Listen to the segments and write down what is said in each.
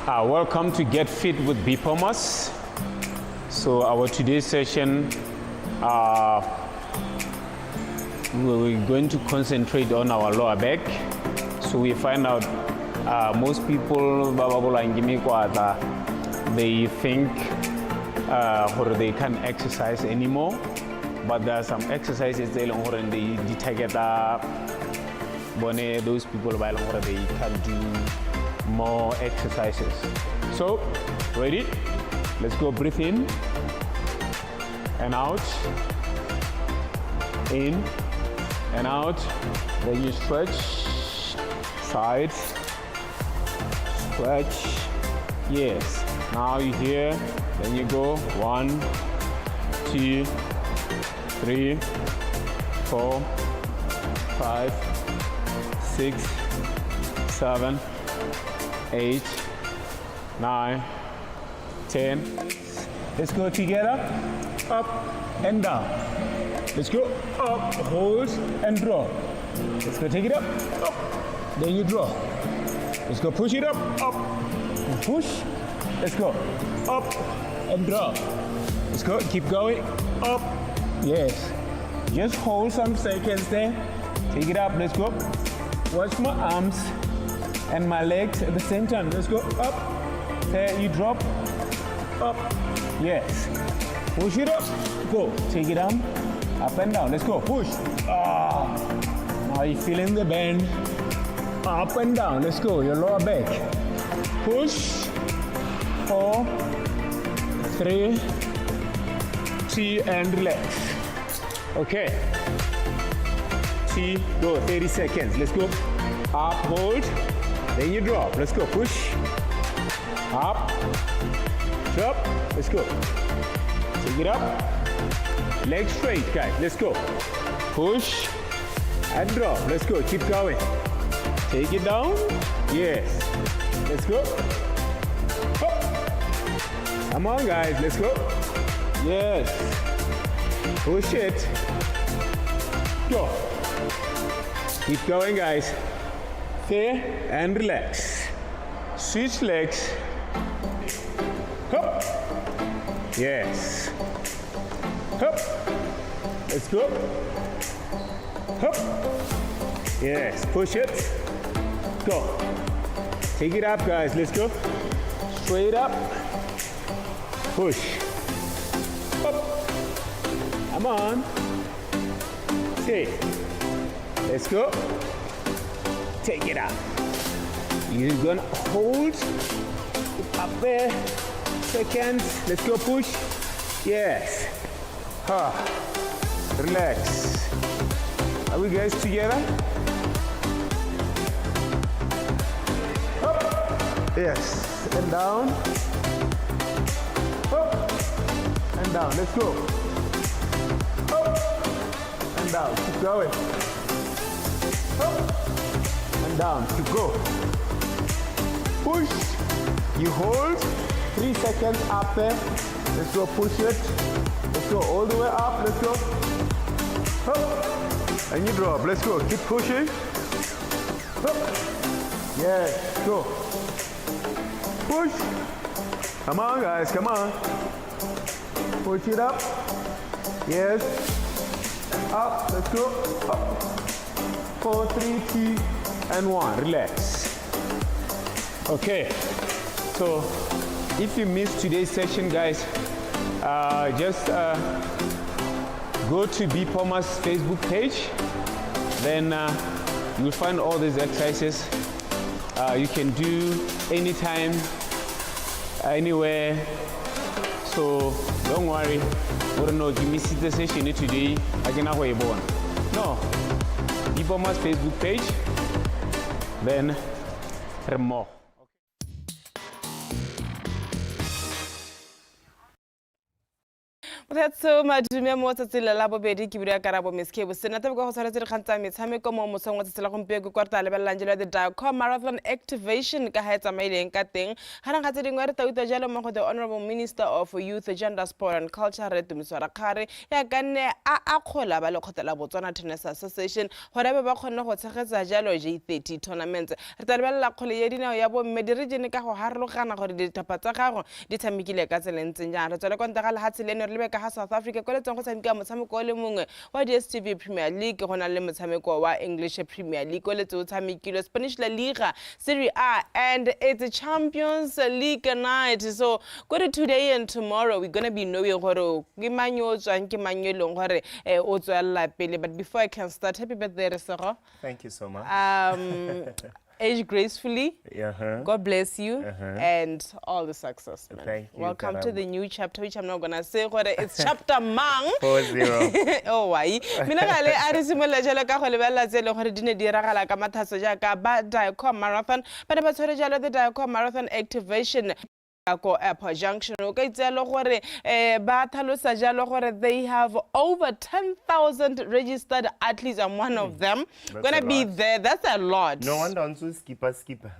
Welcome to Get Fit with BOTSWANA. So our today's session, we're going to concentrate on our lower back. So we find out most people, they think or they can't exercise anymore, but there are some exercises they target those people they can do more exercises. So, ready? Let's go. Breathe in and out, in and out. Then you stretch, sides, stretch. Yes. Now you here. Then you go 1, 2, 3, 4, 5, 6, 7, 8, 9, 10. Let's go together. Up and down. Let's go up, hold and draw. Let's go take it up. Then you draw. Let's go push it up. Push. Let's go up and draw. Let's go. Keep going. Up. Yes. Just hold some seconds there. Take it up. Let's go. Watch my arms and my legs at the same time. Let's go up. There you drop. Up. Yes. Push it up. Go. Take it down. Up and down. Let's go. Push. Now you're feeling the bend. Up and down. Let's go. Your lower back. Push. 4, 3, 2, and relax. Okay. 2, go. 30 seconds. Let's go. Up, hold. Then you drop. Let's go. Push. Up. Drop. Let's go. Take it up. Legs straight, guys. Let's go. Push and drop. Let's go. Keep going. Take it down. Yes. Let's go. Up. Come on, guys. Let's go. Yes. Push it. Go. Keep going, guys. There and relax. Switch legs. Up. Yes. Up. Let's go. Up. Yes. Push it. Go. Take it up, guys. Let's go. Straight up. Push. Up. Come on. Okay. Let's go. Take it up. You're gonna hold up there. Seconds. Let's go. Push. Yes. Relax. Are we guys together? Up. Yes. And down. Up. And down. Let's go. Up. And down. Keep going. Up. And down. Keep go. Push. You hold. 3 seconds up there. Let's go. Push it. Let's go all the way up. Let's go. Up. And you drop. Let's go. Keep pushing. Up. Yes. Go. Push. Come on, guys. Come on. Push it up. Yes. Up. Let's go. Up. 4, 3, 2, and 1. Relax. Okay. So, if you missed today's session, guys, just go to BOTSWANA's Facebook page. Then you'll find all these exercises. You can do anytime, anywhere. So don't worry. I don't know if you missed the session today. I can have a born. No. BOTSWANA's Facebook page. Then more. That's so much. Mo tsatsile la bobedi ke bua karabo Miss Kebo sena tebe go tshwaretse re khantsa metshameko mo mosong wa tsatsela go mpego kwarta le belanjelo the Dikgang marathon activation ka ha tsamaileng ka teng hana ga tse dingwe re tauta jalo mo go the Honorable Minister of Youth, Gender, Sport and Culture re tumiswa khare ya kanne a khola ba le khotela BOTSWANA Tennis Association gore ba khonne go tshegetsa jalo J30 tournament re tla lebella khole ye dinao ya bo mme di region ka go harologana gore ditapa tsa gago di tshamekile ka tselentseng jana re tswela konta ga le hatselene re lebeka South Africa go letsa go tshameka motshameko le mongwe wa DStv Premier League go na le motshameko wa English Premier League go letsa o tshamekile Spanish La Liga Serie A and it's a Champions League night. So go today and tomorrow we're going to be knowing gore ke manyo tswang ke manyo leng gore o tswela pele. But before I can start, happy birthday Resego. Thank you so much. Age gracefully. God bless you and all the success, man. Thank you. Welcome to the new chapter, which I'm not gonna say what it's chapter mang 40. Oh why? Mina gale a re simolla jalo ka go lebella tsele gore dine di ragala ka mathaso ja ka ba Dikgang marathon ba ba tshwere jalo the Dikgang marathon activation NAKO Airport Junction. Okay, ba thalosa jalo gore they have over 10,000 registered athletes. I'm one of them. Gonna be there. That's a lot. No wonder on skipper.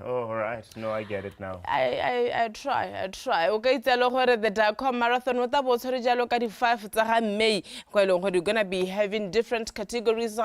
Oh, all right. No, I get it now. I try. Okay, the Dikgang marathon with the jalo ka di 5 tsa May. We're gonna be having different categories.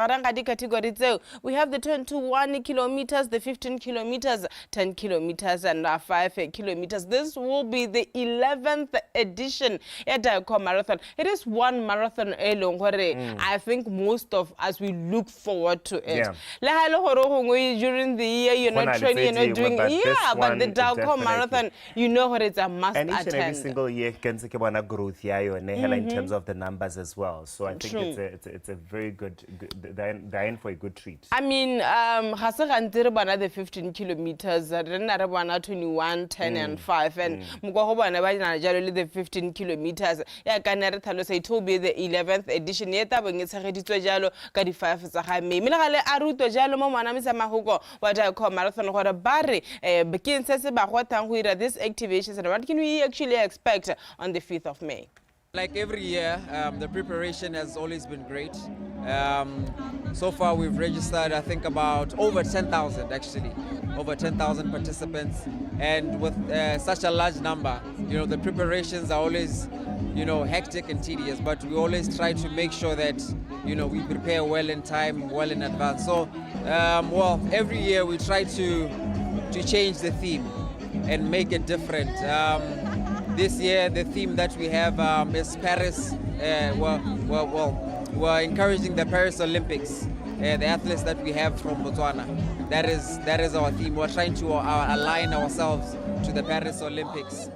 We have the 21 kilometers, the 15 kilometers, 10 kilometers, and 5 kilometers. This will be the 11th edition at Dikgang marathon. It is one marathon alone where I think most of us we look forward to it. During the year you're not training, you're not doing but the Dikgang marathon, you know what it's a must and each attend. And every single year can see growth in terms of the numbers as well. So I think it's a very good they're in for a good treat. I mean, the 15 kilometers, 21, 10 and 5 and the 15 kilometers. It will be the 11th edition. Yeta bongetsageditswe jalo ka di 5 tsa ga May. Mina gale a ruto jalo mo mwana misa mahuko wa Dikgang marathon gore bare begin se se ba gotang go ira this activation. What can we actually expect on the 5th of May? Like every year, the preparation has always been great. So far we've registered, I think, about over 10,000 actually, over 10,000 participants. And with such a large number, you know, the preparations are always, you know, hectic and tedious, but we always try to make sure that, you know, we prepare well in time, well in advance. So, well, every year we try to change the theme and make it different. This year, the theme that we have is Paris. We're encouraging the Paris Olympics. The athletes that we have from Botswana. That is our theme. We're trying to align ourselves to the Paris Olympics.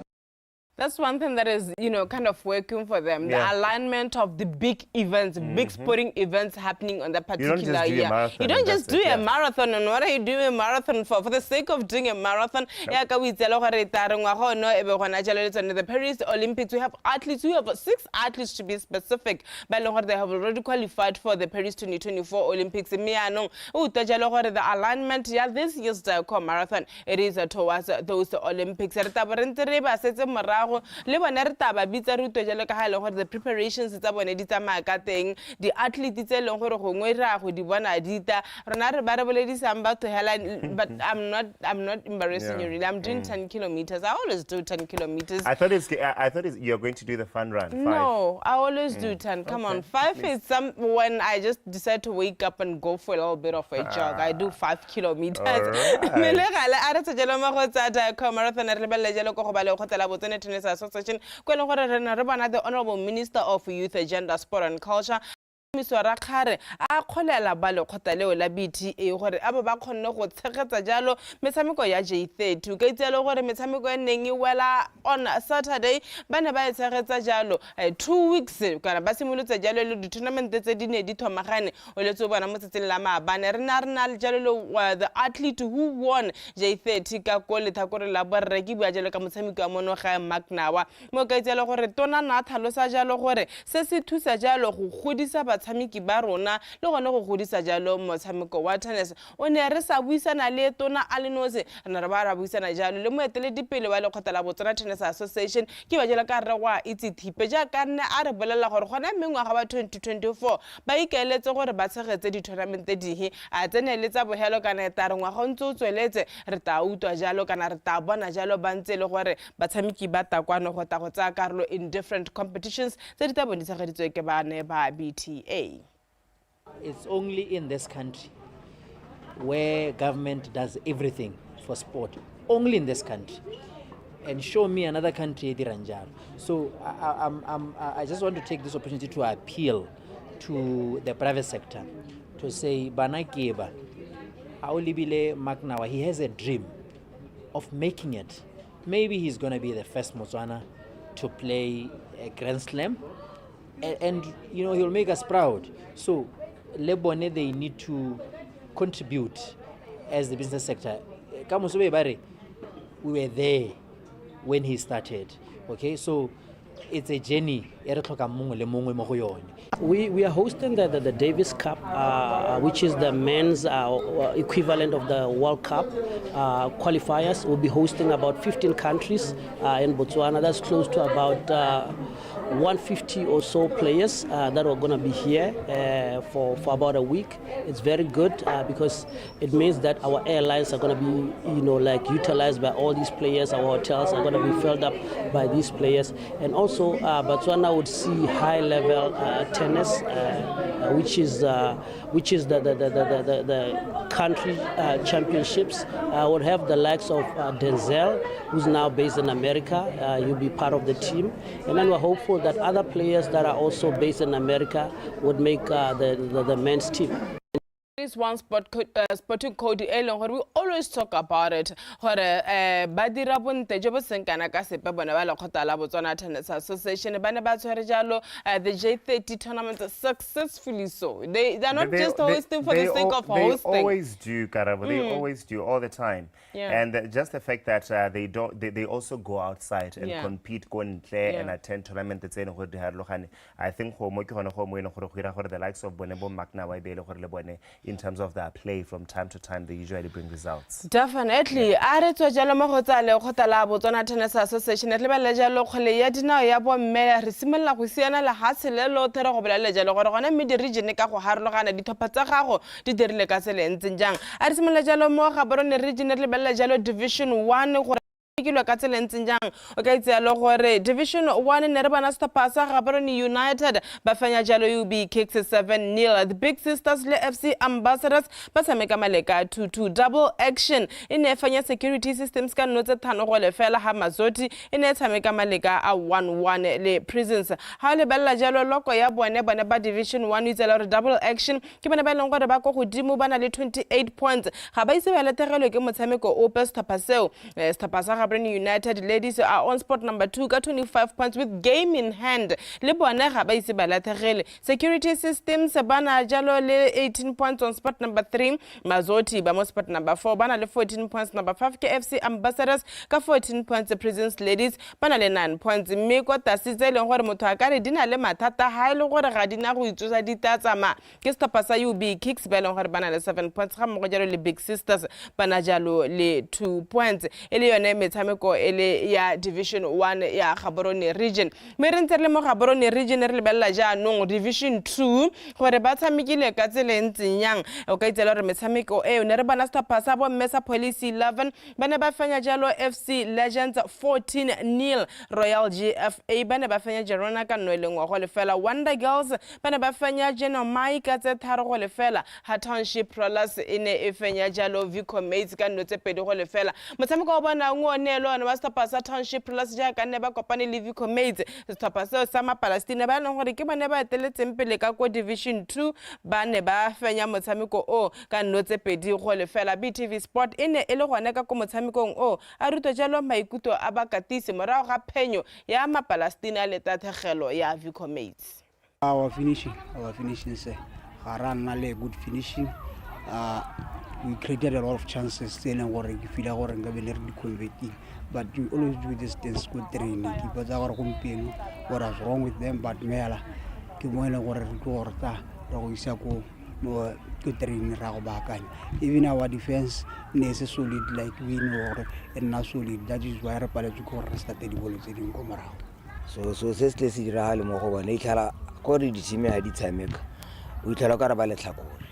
That's one thing that is, you know, kind of working for them. The alignment of the big events, big sporting events happening on that particular year. You don't just do a marathon. And what are you doing a marathon for? For the sake of doing a marathon, the Paris Olympics, we have athletes. We have 6 athletes to be specific. They have already qualified for the Paris 2024 Olympics. The alignment, this year's Dikgang marathon, it is towards those Olympics. Le bona re taba bitsa ruto jalo ka ha le gore the preparations tsa bone di tsamaya ka teng di athletes tse leng gore gongwe ra go di bona dita rona re ba re boledisang batho hela but I'm not embarrassing you really. I'm doing 10 kilometers. I always do 10 kilometers. I thought you're going to do the fun run. 5. No, I always do 10. Come on, 5 is when I just decide to wake up and go for a little bit of a jog. I do 5 kilometers. Tennis Association, the Honorable Minister of Youth, Gender, Sport and Culture. Miswara khare a kholela ba le khotaleo la BTA gore aba ba khonne go tshegetsa jalo metshameko ya J30 ke tselo gore metshameko e neng e wela on Saturday bana ba tshegetsa jalo 2 weeks kana ba simolotse jalo le di tournament tse di ne di thomagane o letso bona mo tsetseng la maabane rena jalo the athlete who won J30 ka go le thakore la borre ke bua jalo ka motshameko wa mono ga Maknawa mo ke tselo gore tona na thalosa jalo gore se se thusa jalo go godisa batshameki ba rona le gone go godisa jalo motshameko wa tennis o ne re sa buisana le tona a le nosi re ne re ba ra buisana jalo le moeteledipele wa lekgotla la BOTSWANA Tennis Association ke ba jela ka re wa itse thipe jaaka nne a re bolela gore gona mengwaga ba 2024 ba ikaeletse gore ba tshegetse di-tournament dihe a tseneletsa bohelo kana tare ngwaga ntse o tsweletse re ta utwa jalo kana re ta bona jalo ba ntse le gore batshameki ba takwano go ta go tsaya karolo in different competitions tse di tabontsageditswe ke bane ba BTA. It's only in this country where government does everything for sport. Only in this country. And show me another country, Ranjar. So I just want to take this opportunity to appeal to the private sector to say, Bana Kieba, Aulibile Maknawa, he has a dream of making it. Maybe he's going to be the first Botswana to play a Grand Slam. And you know, he'll make us proud. So, Lebone, they need to contribute as the business sector. We were there when he started. Okay, so it's a journey. We are hosting the Davis Cup, which is the men's equivalent of the World Cup qualifiers. We'll be hosting about 15 countries in Botswana. That's close to about 150 or so players that are going to be here for about a week. It's very good because it means that our airlines are going to be, you know, like utilized by all these players. Our hotels are going to be filled up by these players, and also Botswana would see high-level tennis, which is the country championships. Would have the likes of Denzel, who's now based in America. You'll be part of the team, and then we're hopeful that other players that are also based in America would make the men's team. This one sporting code we always talk about it. Badira bonte jo bo senkana ka sepe bona ba lekgotla la BOTSWANA Tennis Association ba ne ba tshwere jalo the J30 tournament successfully. So they're not just hosting for the sake of hosting. They always do, Karabo. They always do all the time. Yeah. And just the fact that they also go outside and compete, go and play and attend tournament that's in I think the likes of Bonebo Makna in terms of their play from time to time, they usually bring results. Definitely. Are to jalo mo go tsa le khotla la BOTSWANA Tennis Association le ba le jalo khole ya dinao ya bo mme re simolola go siana le ha selelo tere go bolela jalo gore gona me di region ka go harologana dithopa tsa gago di dirile ka tsele ntseng jang. Are simolola jalo mo ga borone region le ba le jalo division 1 go okay, Division 1 ne re bana stapasa Gaborone United ba fanya jalo UB kicks 7-0. The Big Sisters le FC Ambassadors ba tshameka maleka 2-2. Double action ine fanya security systems ka notse thano go le fela ha Mazoti ine tshameka maleka a 1-1 le Prisons. Ha le balla jalo loko ya bone ba Division 1 itsela re double action ke bana ba leng gore ba go godimo bana le 28 points. Ga ba ise ba letegelo ke motshameko ope stapaseo stapasa Gaborone United ladies are on spot number 2 got 25 points with game in hand. Le bone ga ba ise ba lategele. Security systems bana jalo le 18 points on spot number 3. Mazoti ba mo spot number 4 bana le 14 points. Number 5 ke FC Ambassadors ka 14 points. The Prisons ladies bana le 9 points. Mme ko tasitse le gore motho a ka re dina le mathata ha ile gore ga dina go itsosa ditatsama ke stapa sa UB Kicks ba le gore bana le 7 points ga mo go jalo le Big Sisters bana jalo le 2 points. Ele yone metshameko ele ya Division 1 ya Gaborone region. Me re ntse le mo Gaborone region re lebella ja no Division 2 gore ba tshamekile ka tsele ntsenyang o ka itse le metshameko e ne re bana stapa sa bo Mesa Police 11 bana ba fanya jalo FC Legends 14-0. Royal GFA bana ba fanya Jerona ka no lengwa go le fela. Wonder Girls bana ba fanya Jeno Mai ka tse tharo go le fela. Ha Township Rollers ine e fanya jalo Vico Mates ka no tse pedi go le fela. Motshameko o bona ngone lo na ba stapa sa Township Rollers ja ka ne ba kopane le Vico Mates stapa sa sama Palestine ba leng gore ke bana ba eteletseng pele ka ko Division 2 ba ne ba fenya motshameko o ka no tse pedi go le fela. BTV Sport ine e le gone ka ko motshamekong o a ruto jalo maikuto a ba katise morago ga phenyo ya ma Palestine le tathegelo ya Vico Mates. Our finishing say Harana le good finishing. We created a lot of chances still and worry if you are converting, but you always do this good training. But our what was wrong with them, but Mela ke mo ele gore re tlo gore ta re go isa ko training ra go baakanya. Even our defense ne se solid like we know gore e nna solid. That is why re paletswe ko re starte dibolo tse dingwe ko morago. So se se se diragale mo go bona itlhala go re di team ha di tshameka o itlhala ka re ba le tlhakore.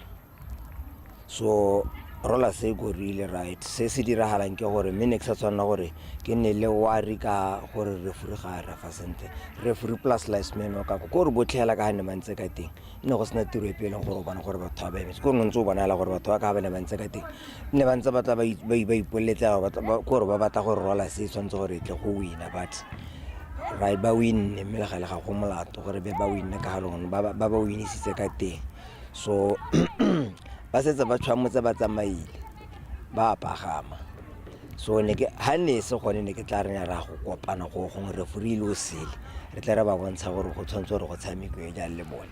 So rola se go really right se se diragalang ke gore me next tswana gore ke ne le wari ka gore referee ga ra fa sente referee plus linesman o ka go re botlhela ka hane mantse ka teng ne go sna tiro e pele gore bona gore batho ba eme go ntse o bona la gore batho ba ka ba le mantse ka teng ne ba ntse ba tla ba ipolletsa gore ba batla gore rola se tswantse gore tle go wina but right ba win ne me ga go molato gore be ba win ka halong ba winisitse ka teng so ba setsa ba tshwamotse ba tsamaile ba pagama so ne ke hane se gone ne ke tla rena ra go kopana go gongwe referee lo sele re tla re ba bontsha gore go tshwantse gore go tshamekwe ja le bone.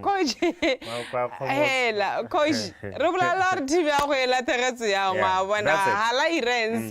Coach hela coach re bolela re TV ya go ela tegetse ya ngwa bona hala irens.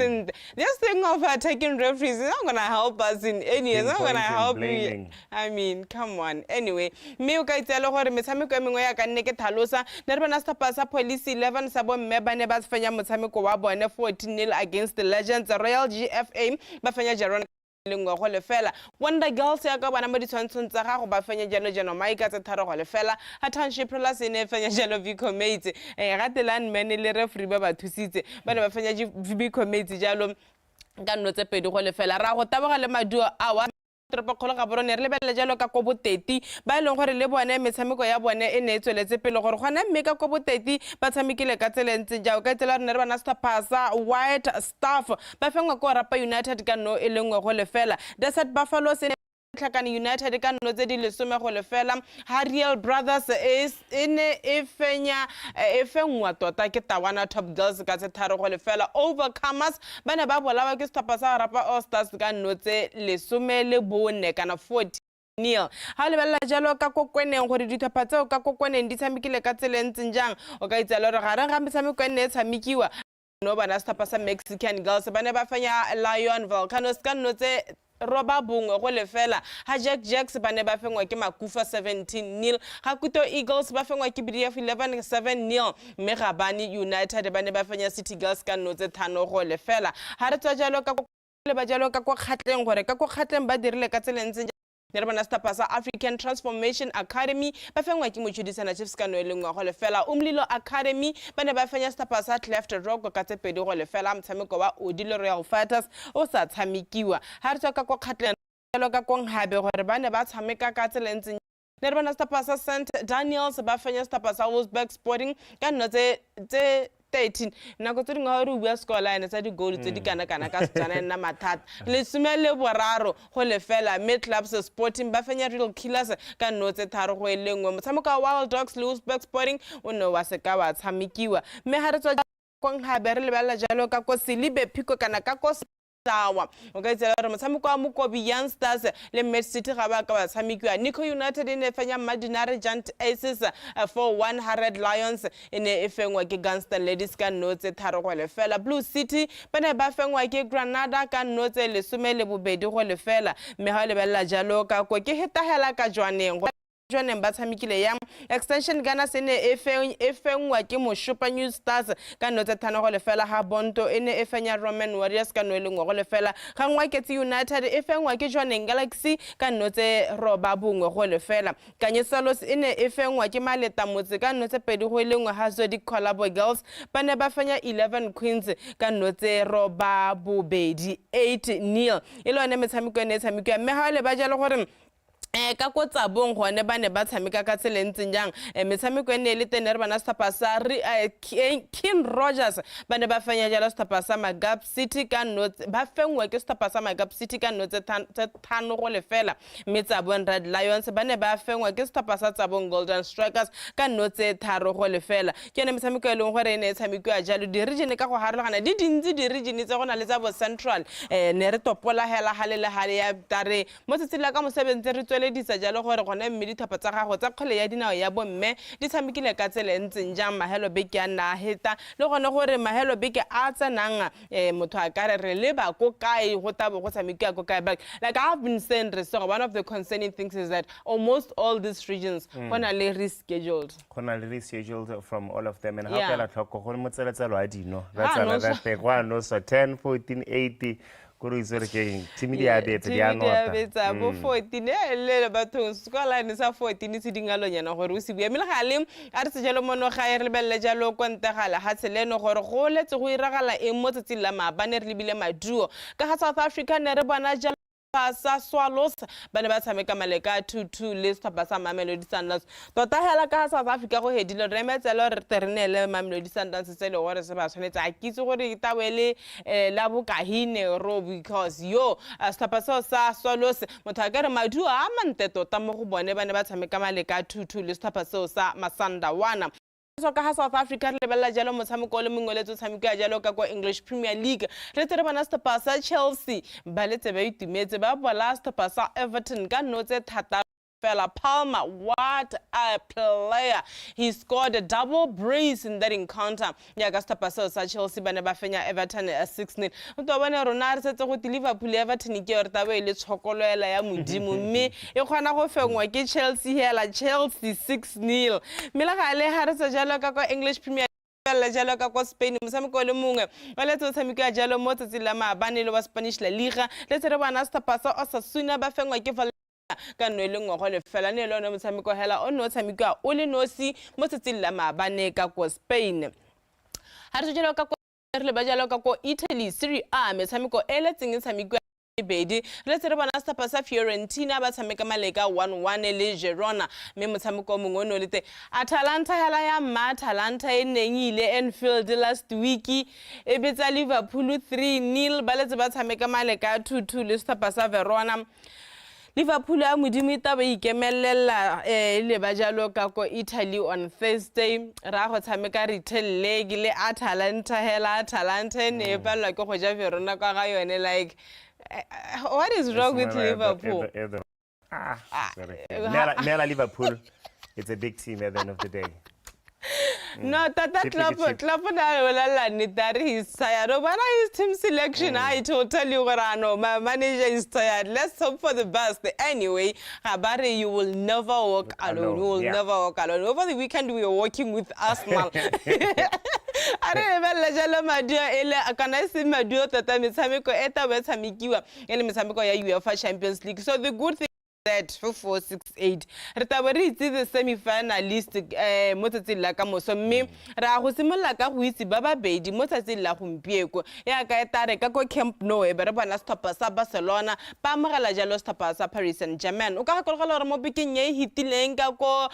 This thing of attacking referees is not going to help us in any it's not going to help you. I mean come on. Anyway me o ka itse gore metshameko e mengwe ya ka nne ke thalosa ne re bona stapa sa police 11 sa bo mme ba ne ba fenya motshameko wa bone 14-0 against the Legends Royal GFA ba fenya Jaron lengwa go lefela Wonder Girls ya ka bana mo ditshwantshong tsa gago ba fenya jano maika tse tharo go lefela ha Township Plus ne fenya jalo Vico Mates ga telan men le referee ba ba thusitse ba ne ba fenya Vico Mates jalo ka nno tse pedi go lefela ra go taboga le maduo a tropa kgolo ga borone re lebella jalo ka ko boteti ba ileng gore le bone metshameko ya bone e ne tsweletse pele gore gona mme ka ko boteti ba tshamekile ka tselentse jao ka tsela re ne re bana Stapasa White Staff ba fengwa ko Rapa United ka no e lengwe go lefela Desert Buffalo se Tlhakane United ka nno tse di lesome go lefela Hariel Brothers is ene e fenya e fengwa tota ke Tawana Top Girls ka tse tharo go lefela Overcomers bana ba bolawa ke Stapasa Rapa All Stars ka nno tse lesome le bone kana 40 Neil ha le bella jalo ka kokweneng gore dithapa tseo ka kokweneng di tshamekile ka tselentseng jang o ka itse le re ga ga metshameko ene tshamekiwa no bana Stapasa Mexican Girls bana ba fenya Lion Volcanoes ka nno tse roba bongwe go lefela ha Jacks bane ba fengwa ke Makufa 17-0 ga Kuto Eagles ba fengwa ke BDF 11-7-0 mme ga Bani United bane ba fenya City Girls ka nno tse thano go lefela ha re tswa jalo ka le ba jalo ka go kgatleng gore ka go kgatleng ba dirile ka tselentse ne re bana Stapasa African Transformation Academy ba fengwa ke Mochudisana Chiefs ka no e lengwa go lefela Umlilo Academy bane ba fenya Stapasa Cleft Rock ka tse pedi go lefela motshameko wa Odilo Royal Fighters o sa tshamekiwa ha re tswa ka go kgatleng jalo ka go nghabe gore bane ba tshameka ka tselentse ne re bana Stapasa St Daniels ba fenya Stapasa Wolfsburg Sporting ka nno tse 13 nako tse dingwe re bua scoreline tsa di goal tse di kana ka setsana nna mathata le sumele boraro go lefela Mid Clubs Sporting ba fenya Real Killers ka nno tse tharo go elengwe motshameko wa Wild Dogs Wolfsburg Sporting o no wa se ka wa tshamekiwa mme ha re tswa go nghabe re lebella jalo ka ko Silibe Pico kana ka ko Tawa o ka itse re motshameko wa Mokobi Youngsters le Met City ga ba ka ba tshamekiwa NAKO United ne fenya Madinare Giant Aces for 100 Lions ene e fengwa ke Gunston Ladies ka nno tse tharo go lefela Blue City bana ba fengwa ke Granada ka nno tse lesome le bobedi go lefela mme ha le bella jalo ka ko ke hetahela ka jwaneng jwaneng ba tshamekile yang Extension Ghana sene e fengwa ke Moshopa New Stars ka nno tse thano go lefela ha Bonto ene e fenya Roman Warriors ka nno e lengwe go lefela Gangwa Ketse United e fengwa ke Jwaneng Galaxy ka nno tse roba bongwe go lefela Kanye Salos ene e fengwa ke Maleta Motse ka nno tse pedi go lengwe ha Zodic Collabo Girls bana ba fenya 11 Queens ka nno tse roba bobedi 8-0 e lone metshameko ene tshamekwa mme ha le ba jalo gore ka ko tsabong gone bane ba tshameka ka tselentseng jang metshameko ene le tene re bana Stapasa King Rogers bane ba fenya jalo Stapasa Magap City ka nno ba fengwa ke Stapasa Magap City ka nno tse thano go lefela Metsabong Red Lions bane ba fengwa ke Stapasa Tsabong Golden Strikers ka nno tse tharo go lefela ke ne metshameko e leng gore ene tshamekwa jalo di region ka go harologana di dintsi di region tse gona le tsa bo Central ne re topola hela hale ya tare mo tsela ka mo 7 re eledisa jalo gore gone mme dithapa tsa gago tsa kgwele ya dinao ya bomme di tshamekile ka tsela ntseng jang Mahelo Beke a nna heta le gone gore Mahelo Beke a tsenang motho a ka re leba ko kae go tabo go tshamekiwa ko kae. But like I've been saying, so one of the concerning things is that almost all these regions gonna le rescheduled. Gonna le rescheduled from all of them, and how can I talk? Go motsheletselo a dino. That's another thing. One so 10, 14, 80. Kuru isore ke timi dia betse dia ngota. Betsa bo 14 le bathong skola ni sa 14 se dingalo nyana gore o se bua mele gale a re se jalo mono ga e re lebelle jalo kontegala ha tseleno gore go letse go iragala eng mo tsetsi la maabane re lebile maduo ka ga South Africa ne re bona jalo sa Swallows ba ne ba tshameka maleka 2-2 le setlhopha sa Mamelodi Sundowns tota hela ka South Africa go hedile re metselo re ternele Mamelodi Sundowns se le gore se ba tshwanetse a kitse gore itawele la bokahine ro because yo setlhopha sa Swallows motho a ka re maduo a mante tota mo go bone ba ne ba tshameka maleka 2-2 le setlhopha sa Masandawana. So ka South Africa le bella jalo motshameko le mongwe le tshameka jalo ka kwa English Premier League le tere bana setlhopha sa Chelsea ba letse ba itumetse ba bola setlhopha sa Everton ka notse thata fela. Palmer, what a player. He scored a double brace in that encounter. Ya ka setlhopha sa Chelsea ba ne ba fenya Everton 6-0. Motho bana rona re setse go Liverpool Everton ke re taba ile tshokoloela ya modimo mme e kgona go fengwa ke Chelsea hela Chelsea 6-0. Mela ga le ha re se jalo ka kwa English Premier la jalo ka kwa Spain motshameko le mongwe wa le tshameka jalo mo tsetsi la maabane le wa Spanish La Liga le tsere bana setlhopha sa Osasuna ba fengwa ke ka no le ngwa go le fela ne le ona motshameko hela o no tshameka o le nosi mo tsetsi la maabane ka kwa Spain. Ha re jalo ka kwa re ba jalo ka kwa Italy Serie A motshameko ele tseng tshameko bedi le tsere bana setlhopha sa Fiorentina ba tshameka maleka 1-1 le Girona mme motshameko mongwe no lete Atalanta hela ya Atalanta e nengile Anfield last week e betsa Liverpool 3-0 ba letse ba tshameka maleka 2-2 le setlhopha sa Verona. Liverpool a modimo taba ikemelela le ba jalo ka ko Italy on Thursday ra go tshameka retail leg le Atalanta hela Atalanta ne ba la go ja Verona ka ga yone like what is wrong with Liverpool? Nela Liverpool, it's a big team at the end of the day. No, that club he's tired. When his team selection, I will tell you what I know. My manager is tired. Let's hope for the best. Anyway, Habari, you will never walk alone. You will never walk alone. Over the weekend, we were working with Arsenal. I remember Jala Madia ele akanasi madio tata mitsamiko eta wetsamikiwa ele mitsamiko ya UEFA Champions League. So the good thing that 4-6-8 re tabari itse the semi-finalist mo tsatsing la ka moso mme ra go simolla ka go itse ba babedi mo tsatsing la gompieko ya ka etare ka go Camp Nou e bere bana setlhopha sa Barcelona ba amogela jalo setlhopha sa Paris Saint-Germain o ka gakologa gore mo bekeng ye hitileng ka ko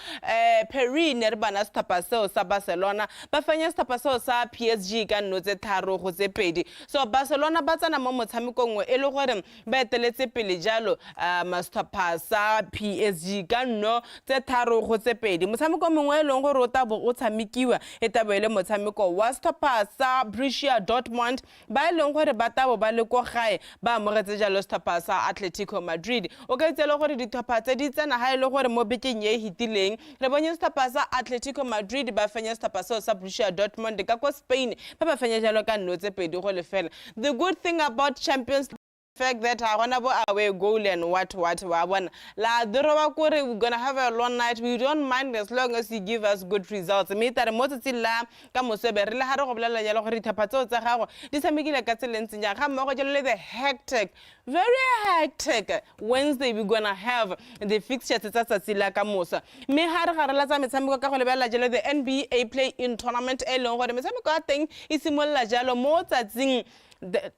Paris ne re bana setlhopha seo sa Barcelona ba fenya setlhopha seo sa PSG ka nno tse tharo go tse pedi. So Barcelona ba tsana mo motshamekong e le gore ba eteletse pele jalo setlhopha sa PSG ka nno tse tharo go tse pedi. Motshameko mongwe le go rota bo o tshamekiwa e tabele motshameko wa setlhopha sa Borussia Dortmund ba le gore ba tabo ba le go gae ba amogetse jalo setlhopha sa Atletico Madrid. O ka itse le gore ditlhopha tse di tsena ha ile gore mo bekeng ye hitileng re bonye setlhopha sa Atletico Madrid ba fenya setlhopha sa Borussia Dortmund ka kwa Spain ba fenya jalo ka nno tse pedi go le fela. The good thing about Champions fact that I wanna go away goal and what one la doroba kore we're gonna have a long night. We don't mind as long as you give us good results. Me tare mo tsila ka mosebe re le ha re go bolela jalo gore thapatso tsa gago di samekile ka tselentse ja ga mo go jalo le the hectic very hectic Wednesday we're gonna have the fixtures tsa tsila ka mosa me ha re ga re la tsa metshameko ka go lebella jalo the NBA play-in tournament e leng gore metshameko a teng e simolla jalo mo tsatsing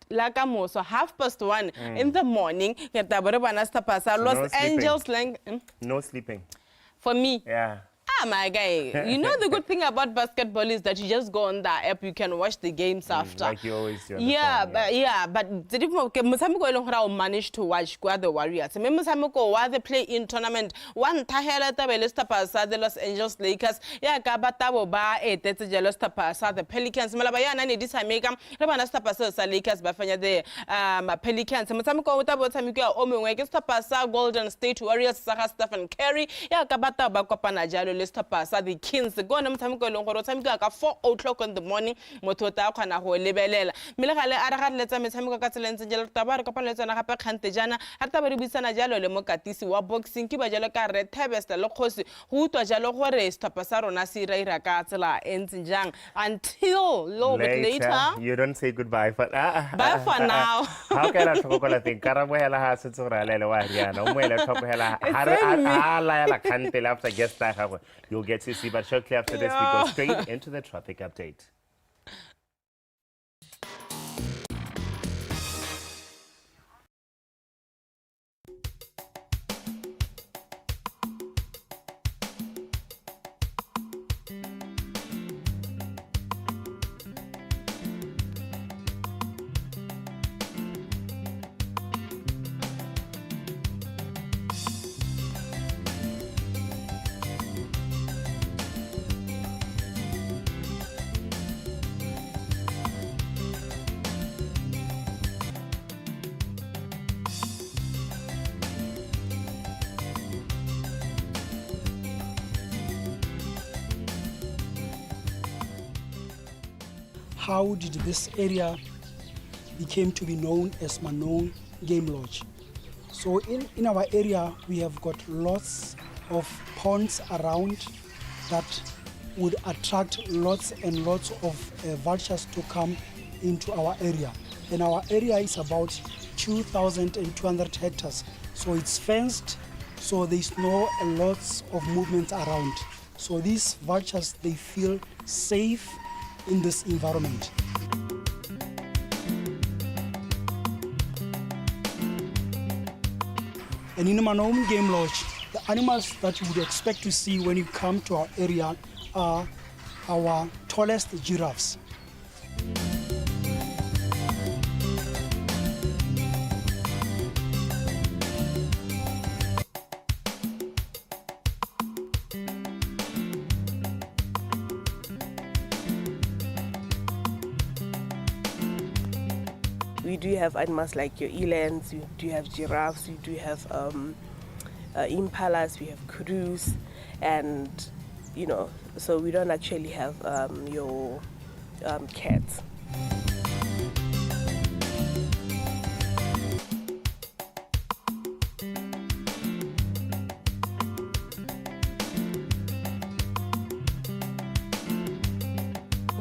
la kamoso 1:30 in the morning Los Angeles no sleeping for me. Yeah. my guy. You know the good thing about basketball is that you just go on the app, you can watch the games after. Like you always do on the phone, but managed to watch the Warriors. The play-in tournament. One tahela the Los Angeles Lakers. Yeah, Kabatabo ba that's jealous tapasa the Pelicans. Malabayana ni disameka. Rabana tapasa Lakers bafanya the Pelicans. Musamko utabo tamika omeweke tapasa Golden State Warriors Saka Stephen Curry. Yeah, Kabata bakopana jalo lista pasa the Kings. Go on tamiko longoro tamika 4:00 in the morning. Motota kana ho lebelela. Milakale aragat letsa metamiko katselenze jalo tabar kapaletse na gape khantejana. Hata ba re buisana jalo le mokatisi wa boxing ke ba jalo ka re Thabesta le khosi go utwa jalo gore stapasa rona se ira ka tsela entsinjang until a little bit later. You don't say goodbye for bye for now. How can I talk about thing? Karamoela has to rale wa riana. Umwele topela la la kante after guest star. You'll get to see, but shortly after this we go straight into the traffic update. How did this area became to be known as Manong Game Lodge? So in our area, we have got lots of ponds around that would attract lots and lots of vultures to come into our area. And our area is about 2,200 hectares. So it's fenced, so there's no lots of movement around. So these vultures, they feel safe in this environment. And in Manong Game Lodge, the animals that you would expect to see when you come to our area are our tallest giraffes. We do have animals like your elands, we do have giraffes, we do have impalas, we have kurus, and you know, so we don't actually have your cats.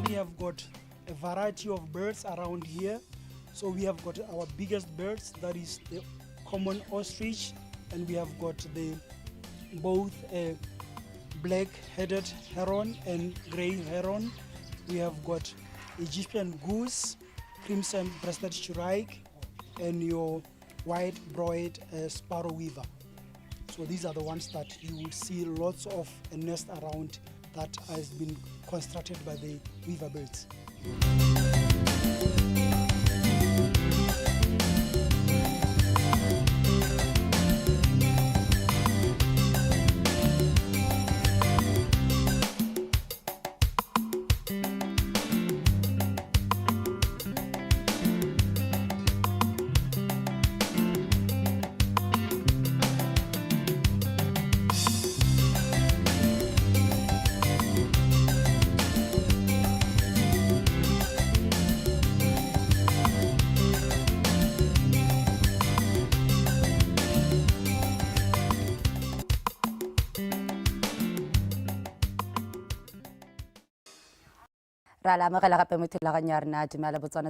We have got a variety of birds around here. So we have got our biggest birds, that is the common ostrich, and we have got both a black-headed heron and grey heron. We have got Egyptian goose, crimson-breasted shrike, and your white-browed sparrow weaver. So these are the ones that you will see lots of a nest around that has been constructed by the weaver birds.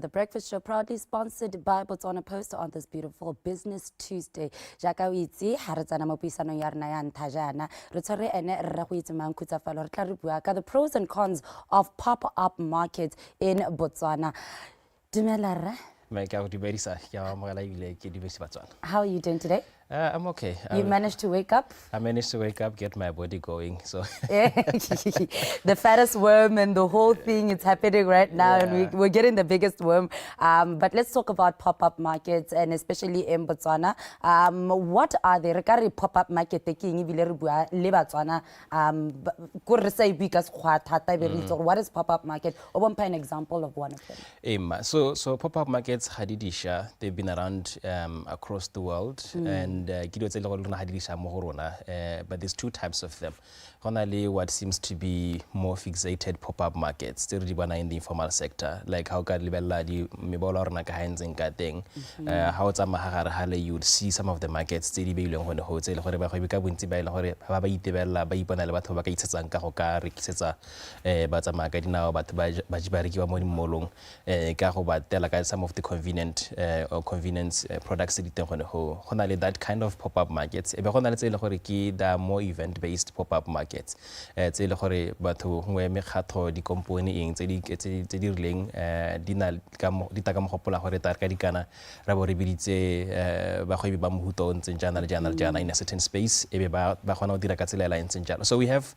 The breakfast show proudly sponsored by Botswana Post on this beautiful Business Tuesday. Jaka witsi haratsana mo puisano ya rena ya nthajana re tshwere ene re go itse mang khutsafalo re tla re bua ka the pros and cons of pop-up markets in Botswana. Dumela rra. How are you doing today? I'm okay. You managed to wake up? I managed to wake up, get my body going. So the fattest worm and the whole thing is happening right now, and we're getting the biggest worm. But let's talk about pop-up markets, and especially in Botswana. What are they? Regarding pop-up market, what is pop-up market? An example of one of them. So pop-up markets, they've been around across the world, and but there's two types of them. Only what seems to be more fixated pop-up markets, still in the informal sector, like how you would see some of the markets some of the convenience products that kind of pop-up markets. There are more event-based pop-up markets. It's in a certain space. So we have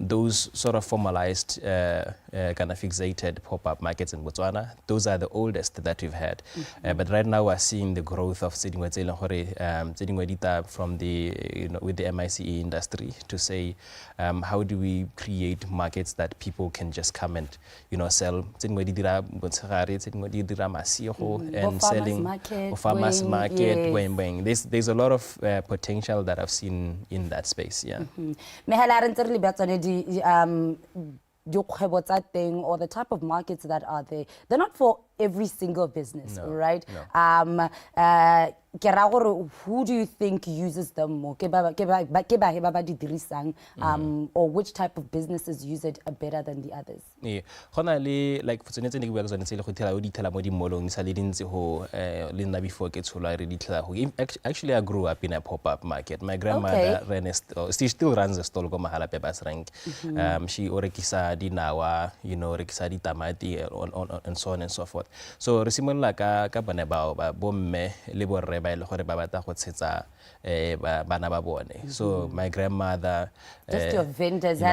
those sort of formalized kind of fixated pop-up markets in Botswana. Those are the oldest that we've had. But right now we're seeing the growth of from the with the MICE industry to say how do we create markets that people can just come and sell and selling farmers market. There's a lot of potential that I've seen in that space. Or the type of markets that are there, they're not for every single business, right? No. Who do you think uses them more? Or which type of businesses use it better than the others? Actually, I grew up in a pop-up market. My grandmother ran a she still runs a stall called Mahala Pepas Rank. She orekisa di nawa, orekisa di tamati, and so on and so forth. So resimon ka banebao ba bomme le borre ba ile gore ba batla go tsetsa bana ba bone. So my grandmother just your vendors so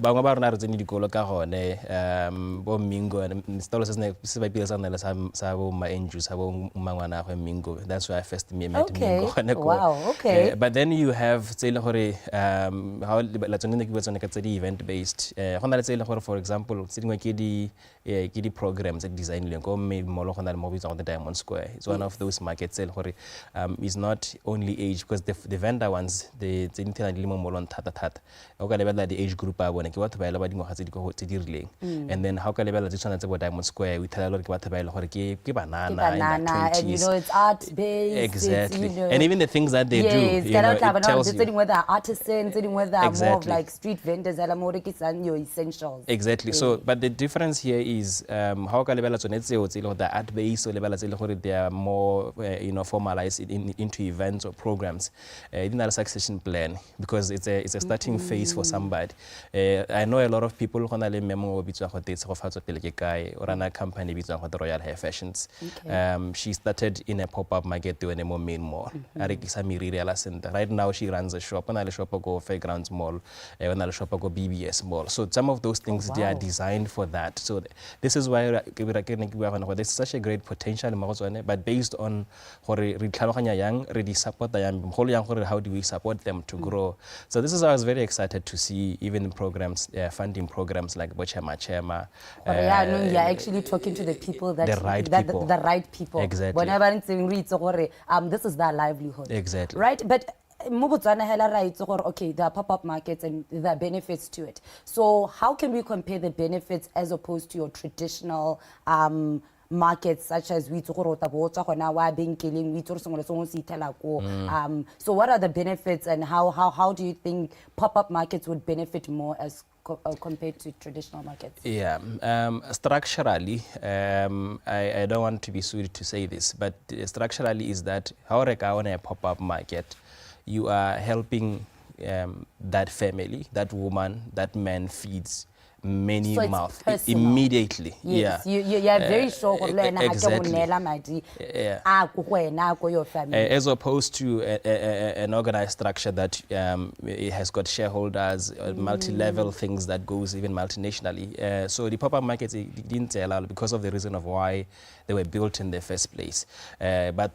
bangwe ba rona re tsene dikolo ka gone bo mingo stolo se ba pila sana sa bo ma enju sa bo mangwana go mingo. That's why I first met mingo. Wow, okay. But then you have tsele gore how la tsone ke botsone ka tse event based go na le tsele gore for example sitting ke di programs at design le go me molo go na le mo bitsa on the Diamond Square. It's one of those markets gore is not only age, because the vendor ones the tsentela di le mo molong thata o ka lebela the age group a bone ke batho ba ile ba dingwa tse di rileng, and then how ka lebela tse tshwana tse bo Diamond Square we tell a lot ke batho ba ile gore ke banana in their 20s, and it's art based, exactly, and even the things that they do, it tells you whether artisans, whether more of like street vendors that are more your essentials. Exactly. So but the difference here is how ka lebela tsone tseo tse the art based, so lebela tse gore they are more formalized into events or programs. In a succession plan, because it's a starting phase for somebody. I know a lot of people or a company with Royal Hair Fashions. She started in a pop-up market doing a main mall. Right now she runs a shop, and shop go Fairgrounds Mall, and shop go BBS Mall. So some of those things they are designed for that. So this is why there's such a great potential in Mazwane, but based on how do we support them to grow. So this is why I was very excited to see even programs, funding programs like Bochema Chema. You're actually talking to the people that the right people. Exactly. This is their livelihood. Exactly. Right? But okay, there are pop-up markets and there are benefits to it. So how can we compare the benefits as opposed to your traditional markets such as so what are the benefits, and how do you think pop-up markets would benefit more as compared to traditional markets? Structurally, I don't want to be sweet to say this, but structurally is that how on a pop-up market you are helping that family, that woman, that man feeds many So it's mouths personal. immediately. Yes, Yeah. you are very sure gore le wena ha ke go exactly. nela madi Yeah. a go wena go your family. As opposed to an organized structure that it has got shareholders, multi-level things that goes even multinationally. So the pop-up markets didn't allow because of the reason of why they were built in the first place. But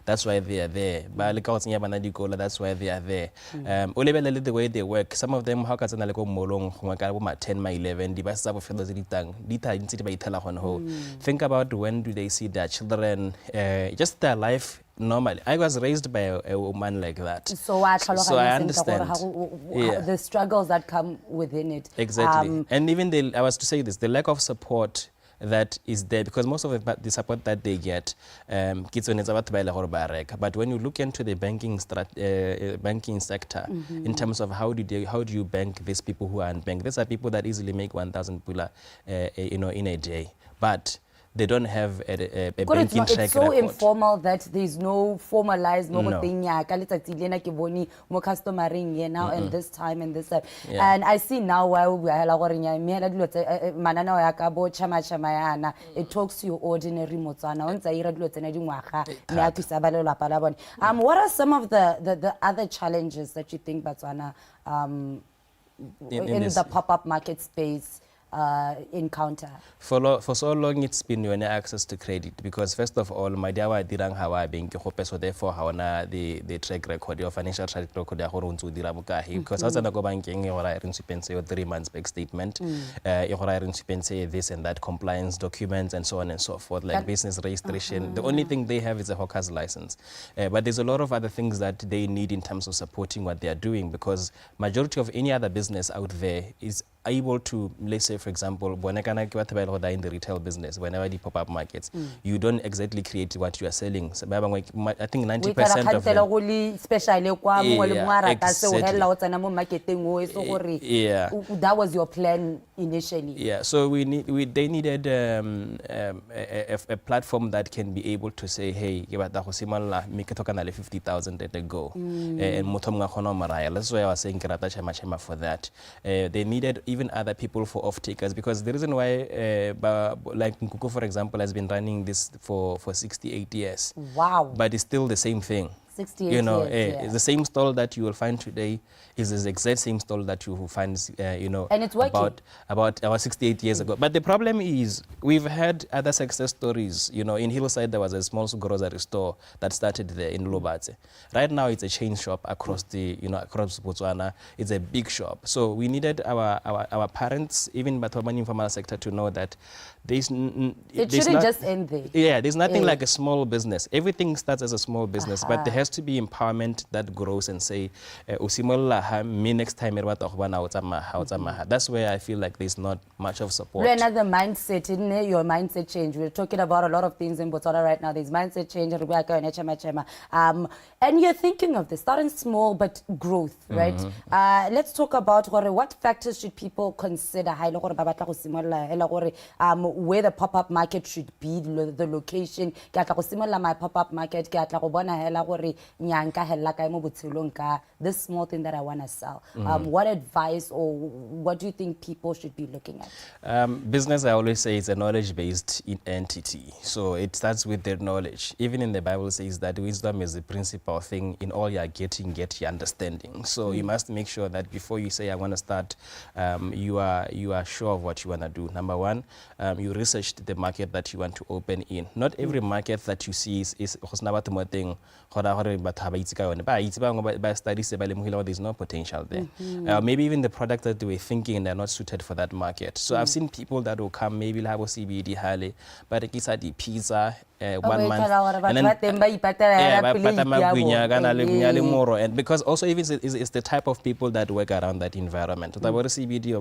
that's why they are there. That's why they are there. The way they work, some of them, 10, 11, think about when do they see their children, just their life normally. I was raised by a woman like that. So I understand. The struggles that come within it. Exactly. And even I was to say this, the lack of support that is there, because most of the support that they get, but when you look into the banking sector, in terms of how do you bank these people who are unbanked, these are people that easily make 1,000 pula, in a day, but they don't have a banking track record. It's so informal that there's no formalized thing. Now and this time and this time. Yeah. And I see now why we are it talks to your ordinary Motswana. What are some of the other challenges that you think Botswana in the pop-up market space encounter? For so long, it's been your access to credit, because first of all, my dear, dirang hawa bank so therefore hawana the track record, your financial track record because as go banking, you are 3 months back statement, you are this and that compliance documents and so on and so forth, like business registration. The only thing they have is a hawker's license, but there's a lot of other things that they need in terms of supporting what they are doing, because majority of any other business out there is able to, let's say, for example, in the retail business, whenever the pop-up markets, you don't exactly create what you are selling. So, I think 90% of them. That was your plan initially. Yeah, so they needed a platform that can be able to say, hey, make it 50,000 at a go. That's why I was saying for that. They needed even other people for off-takers, because the reason why, like Nkuku, for example, has been running this for 68 years. Wow. But it's still the same thing. 68 years, the same stall that you will find today is the exact same stall that you will find, and it's working. about 68 years ago. But the problem is, we've had other success stories. In Hillside, there was a small grocery store that started there in Lobatse. Right now, it's a chain shop across across Botswana. It's a big shop. So we needed our parents, even Batwamani informal sector, to know that it shouldn't just end there. Yeah, there's nothing like a small business. Everything starts as a small business, but there has to be empowerment that grows and say, me next time. That's where I feel like there's not much of support. Another mindset, your mindset change. We're talking about a lot of things in Botswana right now. There's mindset change, and you're thinking of this, starting small but growth, right? Let's talk about what factors should people consider where the pop-up market should be, the location. My pop-up market, this small thing that I want to sell. What advice or what do you think people should be looking at? Business, I always say, is a knowledge-based entity. So it starts with their knowledge. Even in the Bible says that wisdom is the principal thing. In all you are getting, get your understanding. So you must make sure that before you say, I want to start, you are sure of what you want to do. Number one, you researched the market that you want to open in. Not every market that you see is there's no potential there. Maybe even the product that they were thinking, they're not suited for that market. So I've seen people that will come, maybe have a CBD hale, but it's the pizza 1 month, and then and because also even it's the type of people that work around that environment. CBD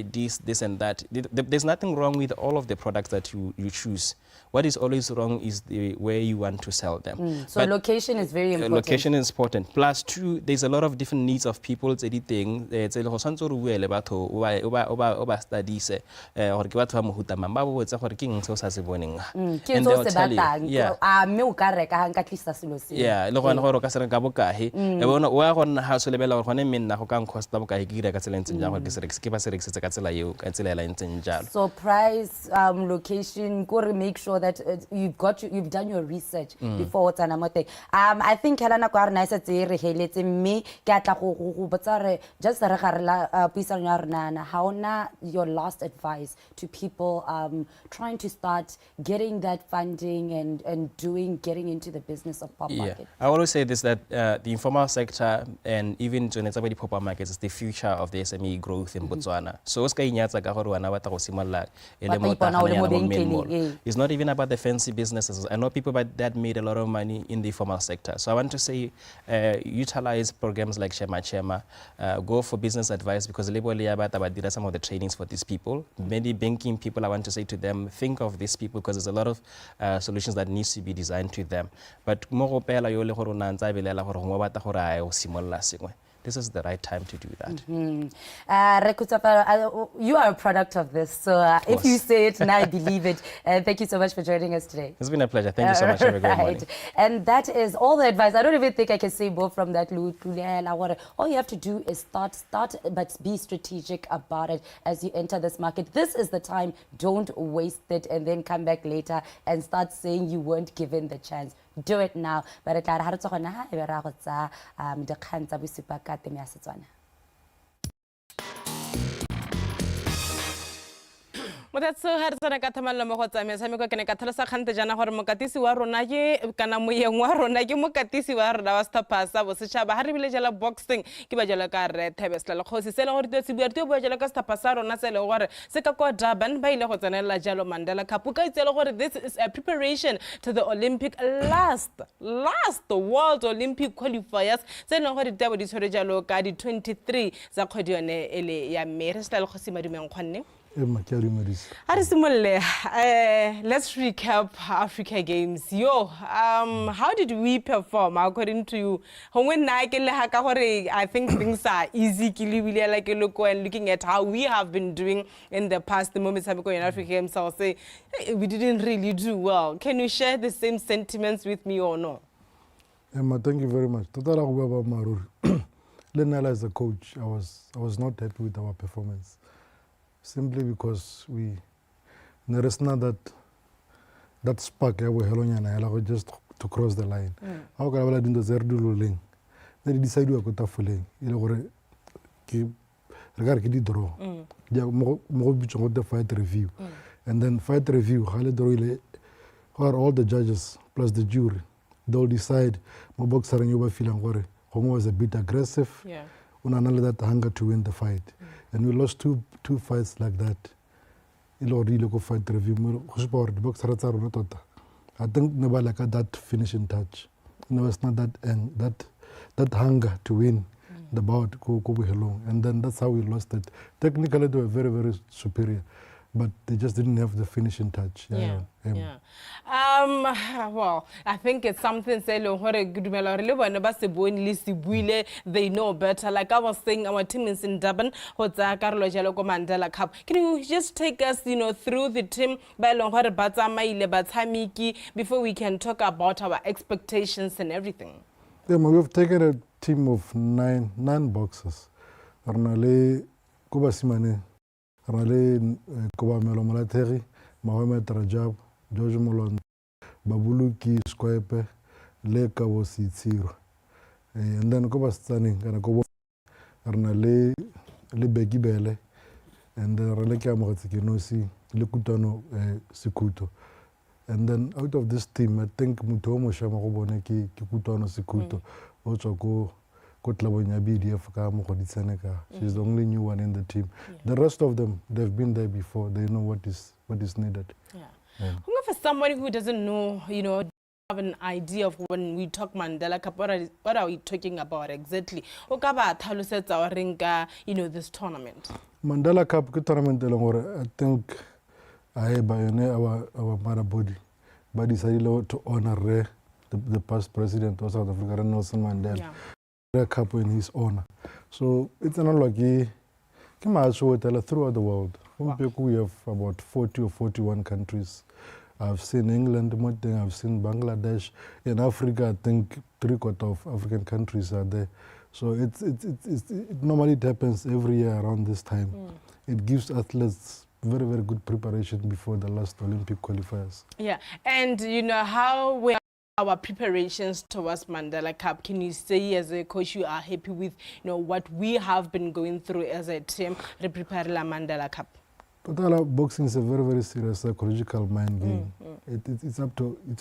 this and that. There's nothing wrong with all of the products that you choose. What is always wrong is the way you want to sell them. So location is very important. Location is important. Plus, two, there's a lot of different needs of people. teng tse le go tshwantse re bue le batho o ba studies gore ke batho ba mohuta mang ba botse gore ke eng se o sa se boneng ke ntse o se batlang a mme o ka reka hang ka tlisa selo se le gone gore o ka se reka bokae e bona o ya gonna ha se lebela gore gone menna go ka costa bokae ke ka tsela ntseng jang gore ke ba se rekisetse ka tsela eo ka tsela la ntseng jalo. So price, location, go make sure that you've done your research before what's anamote. I think Helena ko rena se tse re heletse mme ke atla go botsa re just re ga re la puisano ya rena how na your last advice to people trying to start getting that funding and getting into the business of pop market. I always say this that the informal sector and even the pop markets is the future of the SME growth in Botswana. So ska inyatsa ka gore wana batla go simolla ele mo it's not even about the fancy businesses. I know people that made a lot of money in the formal sector. So I want to say utilize programs like Chema, go for business advice because did some of the trainings for these people. Many banking people, I want to say to them, think of these people because there's a lot of solutions that needs to be designed to them. But this is the right time to do that. You are a product of this, so if you say it, now I believe it. Thank you so much for joining us today. It's been a pleasure. Thank you so much. Have a great morning. And that is all the advice. I don't even think I can say more from that. All you have to do is start, but be strategic about it as you enter this market. This is the time. Don't waste it and then come back later and start saying you weren't given the chance. Do it now. But it SETSWANA. Motatso ha re tsena ka thamallo mo go tsa metshameko ke ne ka tlhalosa kgante jana gore mokatisi wa rona ke kana moyeng wa rona ke mokatisi wa rona wa Stapasa bo setšhaba ha re bile jela boxing ke ba jela ka re Thebesela le kgosi se le gore tse bua re jela ka Stapasa rona se le gore se ka kwa Durban ba ile go tsenela jalo Mandela Cup ka itse le gore this is a preparation to the Olympic last World Olympic qualifiers se le gore tabo di tshwere jalo ka di 23 za kgwedi yone ele ya Mere se le kgosi madumeng kgwanne. Let's recap Africa Games. How did we perform according to you? I think things are easy. Like looking at how we have been doing in the past. The moments in Africa Games, I'll say hey, we didn't really do well. Can you share the same sentiments with me or no? Emma, thank you very much. As a coach, I was not happy with our performance. Simply because there is not that spark just to cross the line. How can I do the they decide to go to Fulling. Draw. The fight review. And then fight review, all the judges plus the jury, they'll decide my boxer and you feeling was a bit aggressive. Yeah. That hunger to win the fight. And we lost two fights like that. Really go fight review. I think never like that finishing touch. No, it's not that hunger to win the bout go along. And then that's how we lost it. Technically they were very, very superior. But they just didn't have the finishing touch. Well, I think it's something they know better. Like I was saying, our team is in Durban. Mandela Cup. Can you just take us, through the team before we can talk about our expectations and everything? Yeah, we've taken a team of nine boxers. Arnale Kubasimane. Rale Kobamelo Malateri, Mohamed Rajab, George Molon, Babuluki Squape, Leka was Zero. And then Kobastani, and Kobo Arnale Lebeki Bele, and then Raleka Moratikinosi, Lekutano Sikuto. And then out of this team, I think Mutomo Shamaroboneki, Kikutano Sikuto, also go. She's the only new one in the team. Yeah. The rest of them, they've been there before. They know what is needed. Yeah. For somebody who doesn't know, have an idea of when we talk Mandela Cup, what are we talking about exactly? This tournament. Mandela Cup tournament, I think our mother body decided to honor the past president of South Africa, Nelson Mandela. Yeah. a cup in his honor. So it's an unlucky. Throughout the world. Wow. We have about 40 or 41 countries. I've seen England, I've seen Bangladesh. In Africa, I think 3/4 of African countries are there. So it normally happens every year around this time. It gives athletes very, very good preparation before the last Olympic qualifiers. Yeah, and you know how we our preparations towards Mandela Cup. Can you say as a coach you are happy with what we have been going through as a team to prepare la Mandela Cup? Total boxing is a very, very serious psychological mind game. It's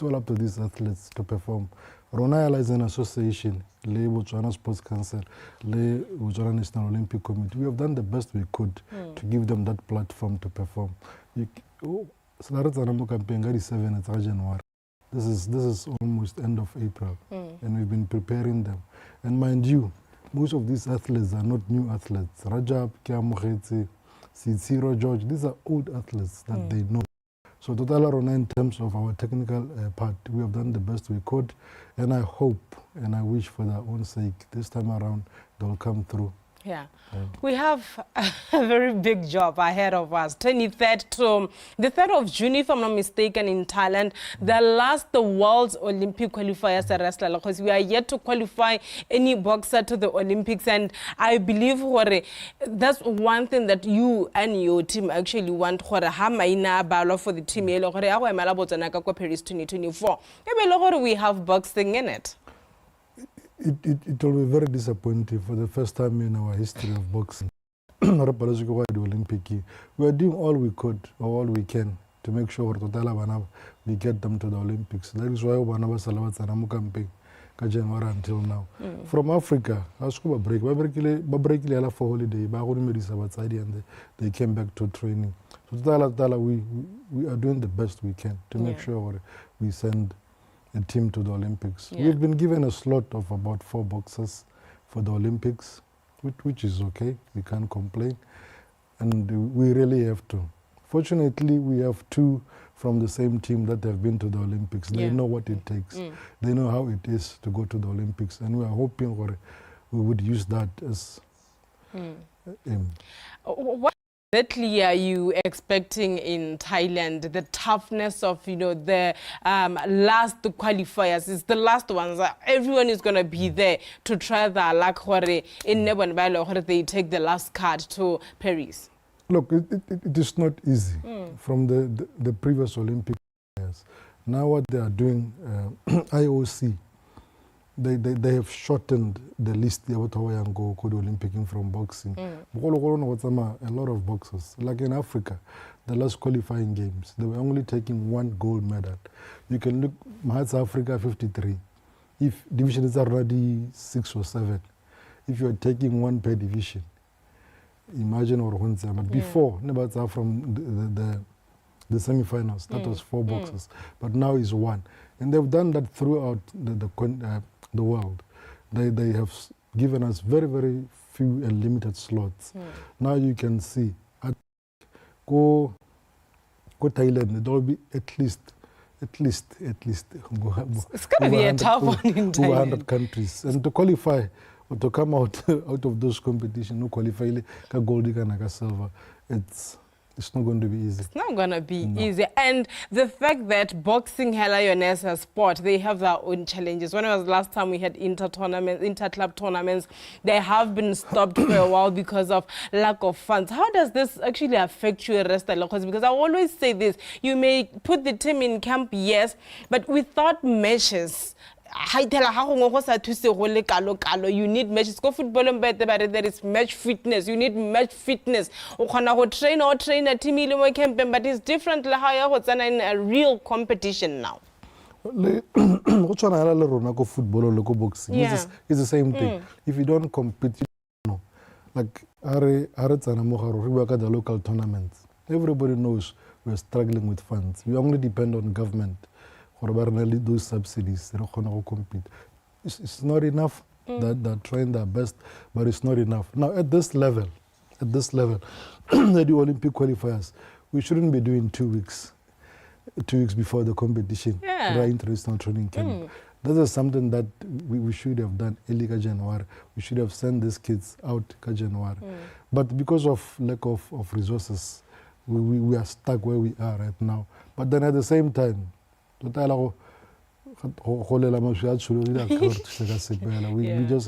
all up to these athletes to perform. Rona is an association, le BOTSWANA Sports Council, le BOTSWANA National Olympic Committee. We have done the best we could to give them that platform to perform. January. This is almost end of April, and we've been preparing them. And mind you, most of these athletes are not new athletes. Rajab, Kiamukhetsi, Sitsiro, George, these are old athletes that they know. So total in terms of our technical part, we have done the best we could, and I hope and I wish for their own sake this time around they'll come through. Yeah. We have a very big job ahead of us. 23rd to the 3rd of June, if I'm not mistaken, in Thailand, the World's Olympic qualifiers are wrestler, because we are yet to qualify any boxer to the Olympics, and I believe that's one thing that you and your team actually want for the team Paris 2024. We have boxing in it. It will be very disappointing for the first time in our history of boxing. Olympic. We are doing all we could or all we can to make sure we get them to the Olympics. That is why we are campaign until now. From Africa, for holiday, and they came back to training. So we are doing the best we can to make sure we send a team to the Olympics. We've been given a slot of about 4 boxers for the Olympics, which is okay. We can't complain. And we really have to. Fortunately, we have 2 from the same team that have been to the Olympics. They know what it takes. They know how it is to go to the Olympics. And we are hoping we would use that as aim. What exactly are you expecting in Thailand? The toughness of the last qualifiers is the last ones. Everyone is going to be there to try their luck. In Nebonbalo, they take the last card to Paris. Look, it is not easy from the previous Olympic years. Now what they are doing, IOC. They have shortened the list go to the Olympic from boxing. A lot of boxers. Like in Africa, the last qualifying games, they were only taking 1 gold medal. You can look, Mahat's Africa 53. If division is already 6 or 7, if you are taking 1 per division, imagine or but before, from the semi-finals, that was 4 boxers, but now is 1. And they've done that throughout the world. They have given us very, very few and limited slots. Now you can see, go Thailand, it will be at least. It's going to be a tough one in Thailand. 200 countries. And to qualify, or to come out of those competitions, no qualify, gold, silver, it's not going to be easy. It's not going to be easy. And the fact that boxing, as a sport, they have their own challenges. When it was last time we had inter-club tournaments, they have been stopped for a while because of lack of funds. How does this actually affect you, wrestler? Because I always say this, you may put the team in camp, yes, but without matches, you need matches. Go football, but there is match fitness. You need match fitness. You can train a team, but it's different in a real competition now. Football or boxing. It's the same thing. If you don't compete, like the local tournaments, everybody knows we're struggling with funds. We only depend on government. Those subsidies, compete. It's not enough. They're trying their best, but it's not enough. Now at this level, the Olympic qualifiers, we shouldn't be doing 2 weeks before the competition. International training camp. This is something that we should have done early January. We should have sent these kids out January. But because of lack of resources, we are stuck where we are right now. But then at the same time, we just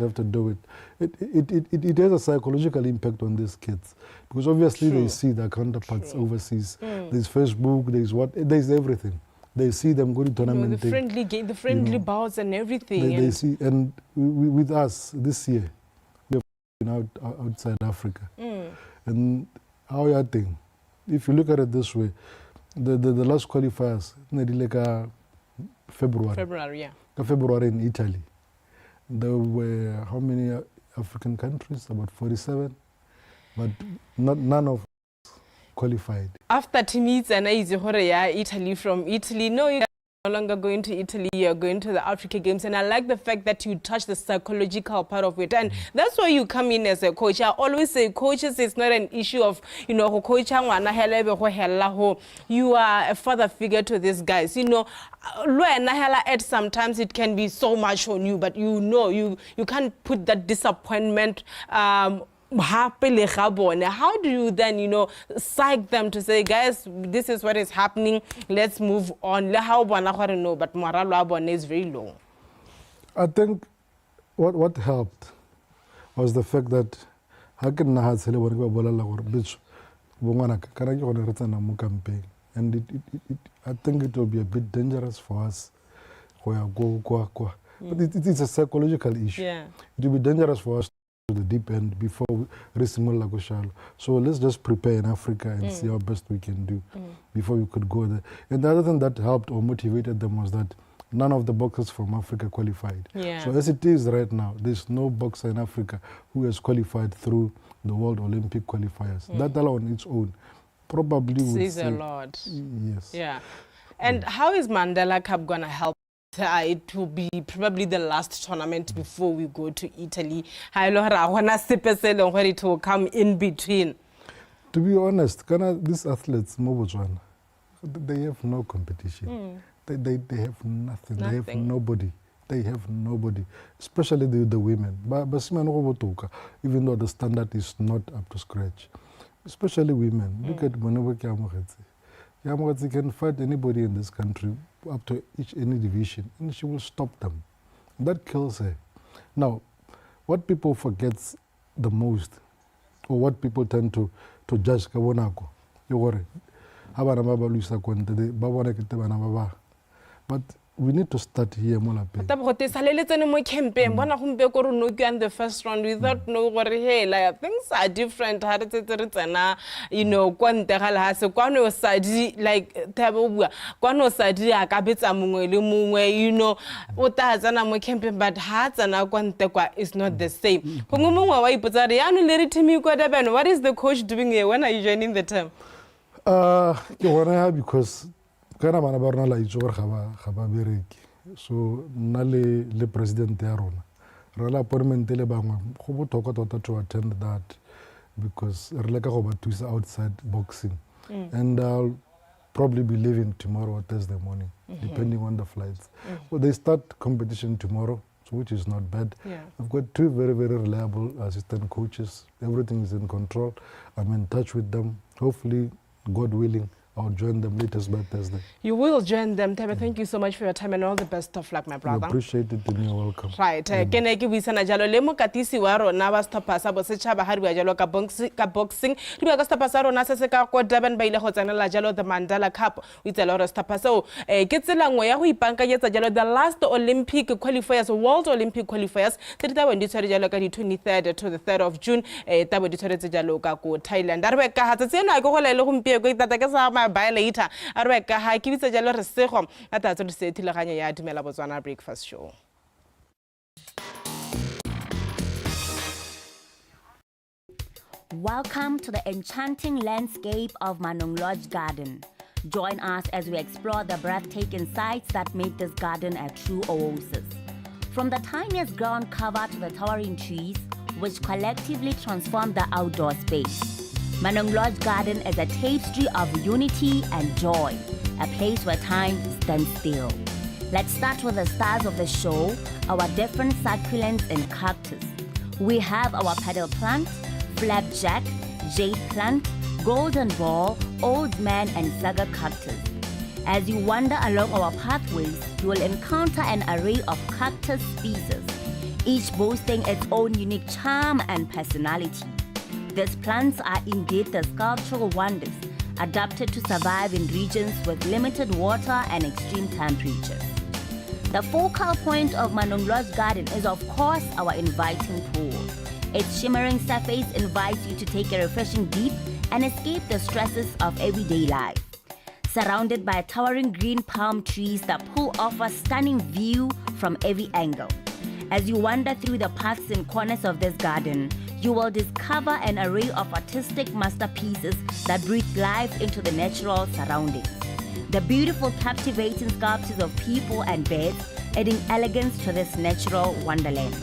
have to do it. It has a psychological impact on these kids because obviously they see their counterparts overseas. There's Facebook, there's everything. They see them go to tournament. The friendly game, the friendly bouts and everything. They see, and with us this year, we have been outside Africa. And how you think? If you look at it this way, the last qualifiers, February, yeah. February in Italy. There were how many African countries? About 47, but none of us qualified. After Timid's and Italy from Italy, no, you're no longer going to Italy, you're going to the Africa Games. And I like the fact that you touch the psychological part of it. And that's why you come in as a coach. I always say coaches, it's not an issue of, you are a father figure to these guys. Sometimes it can be so much on you, but you can't put that disappointment how do you then, psych them to say, guys, this is what is happening, let's move on? But morale is very low. I think what helped was the fact that and I think it will be a bit dangerous for us. But it's a psychological issue. It will be dangerous for us to the deep end before we So let's just prepare in Africa and see how best we can do before we could go there. And the other thing that helped or motivated them was that none of the boxers from Africa qualified. So as it is right now, there's no boxer in Africa who has qualified through the World Olympic qualifiers. That alone, its own, probably would says a lot. Yes. Yeah. And how is Mandela Cup gonna help? It will be probably the last tournament before we go to Italy. Where it will come in between. To be honest, these athletes, BOTSWANA, they have no competition. They have nothing. They have nobody. They have nobody, especially the women. Even though the standard is not up to scratch, especially women. Look at Bonobwe Yamoretsi can fight anybody in this country up to any division, and she will stop them. That kills her. Now, what people forget the most, or what people tend to judge, but we need to start here. The first round without no worry. Like things are different. Like but hearts and is not the same. What is the coach doing here? When are you joining the team? Because so le president ya rona re appointment le bangwe go botlhokwa tota to attend that because re leka go ba thusa outside boxing and I'll probably be leaving tomorrow or Thursday morning depending on the flights. Well, they start competition tomorrow, so which is not bad. I've got two very reliable assistant coaches. Everything is in control. I'm in touch with them. Hopefully, God willing, I'll join them latest by Thursday. You will join them. Thank you so much for your time and all the best of luck, my brother. I appreciate it and you're welcome. Right. Kene ke buisana jalo le mokatisi wa rona ba stoppers bo setšhaba ha re bua jalo ka boxing. Re bua ka stoppers rona se se ka go Durban ba ile go tsenela jalo the Mandela Cup. O itse lo re stoppers ke tsela ngwe ya go ipankanyetsa jalo the last Olympic qualifiers, World Olympic qualifiers. Tse di taba di tshware jalo ka di 23rd to the 3rd of June. Taba di tshwaretse jalo ka go Thailand. Re bua ka hatse tsena go gola ile go mpie go itata ke sa by later. BOTSWANA Breakfast Show. Welcome to the enchanting landscape of Manong Lodge Garden. Join us as we explore the breathtaking sights that make this garden a true oasis. From the tiniest ground cover to the towering trees, which collectively transform the outdoor space. Manong Lodge Garden is a tapestry of unity and joy, a place where time stands still. Let's start with the stars of the show, our different succulents and cactus. We have our petal plant, flapjack, jade plant, golden ball, old man, and saga cactus. As you wander along our pathways, you will encounter an array of cactus species, each boasting its own unique charm and personality. These plants are indeed the sculptural wonders, adapted to survive in regions with limited water and extreme temperatures. The focal point of Manonglwa's garden is of course our inviting pool. Its shimmering surface invites you to take a refreshing dip and escape the stresses of everyday life. Surrounded by towering green palm trees, the pool offers stunning view from every angle. As you wander through the paths and corners of this garden, you will discover an array of artistic masterpieces that breathe life into the natural surroundings. The beautiful, captivating sculptures of people and birds, adding elegance to this natural wonderland.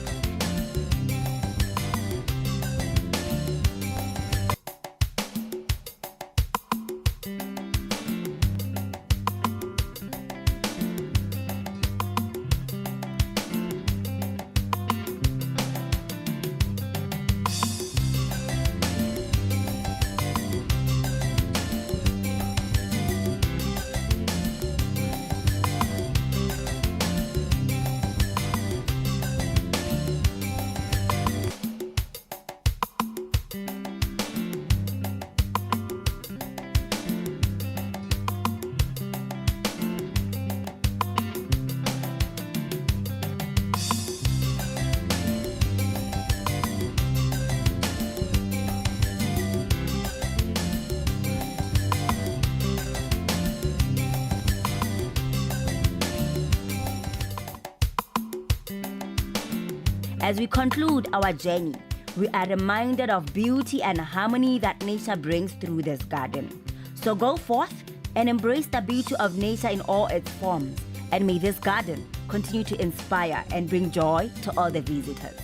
As we conclude our journey, we are reminded of beauty and harmony that nature brings through this garden. So go forth and embrace the beauty of nature in all its forms, and may this garden continue to inspire and bring joy to all the visitors.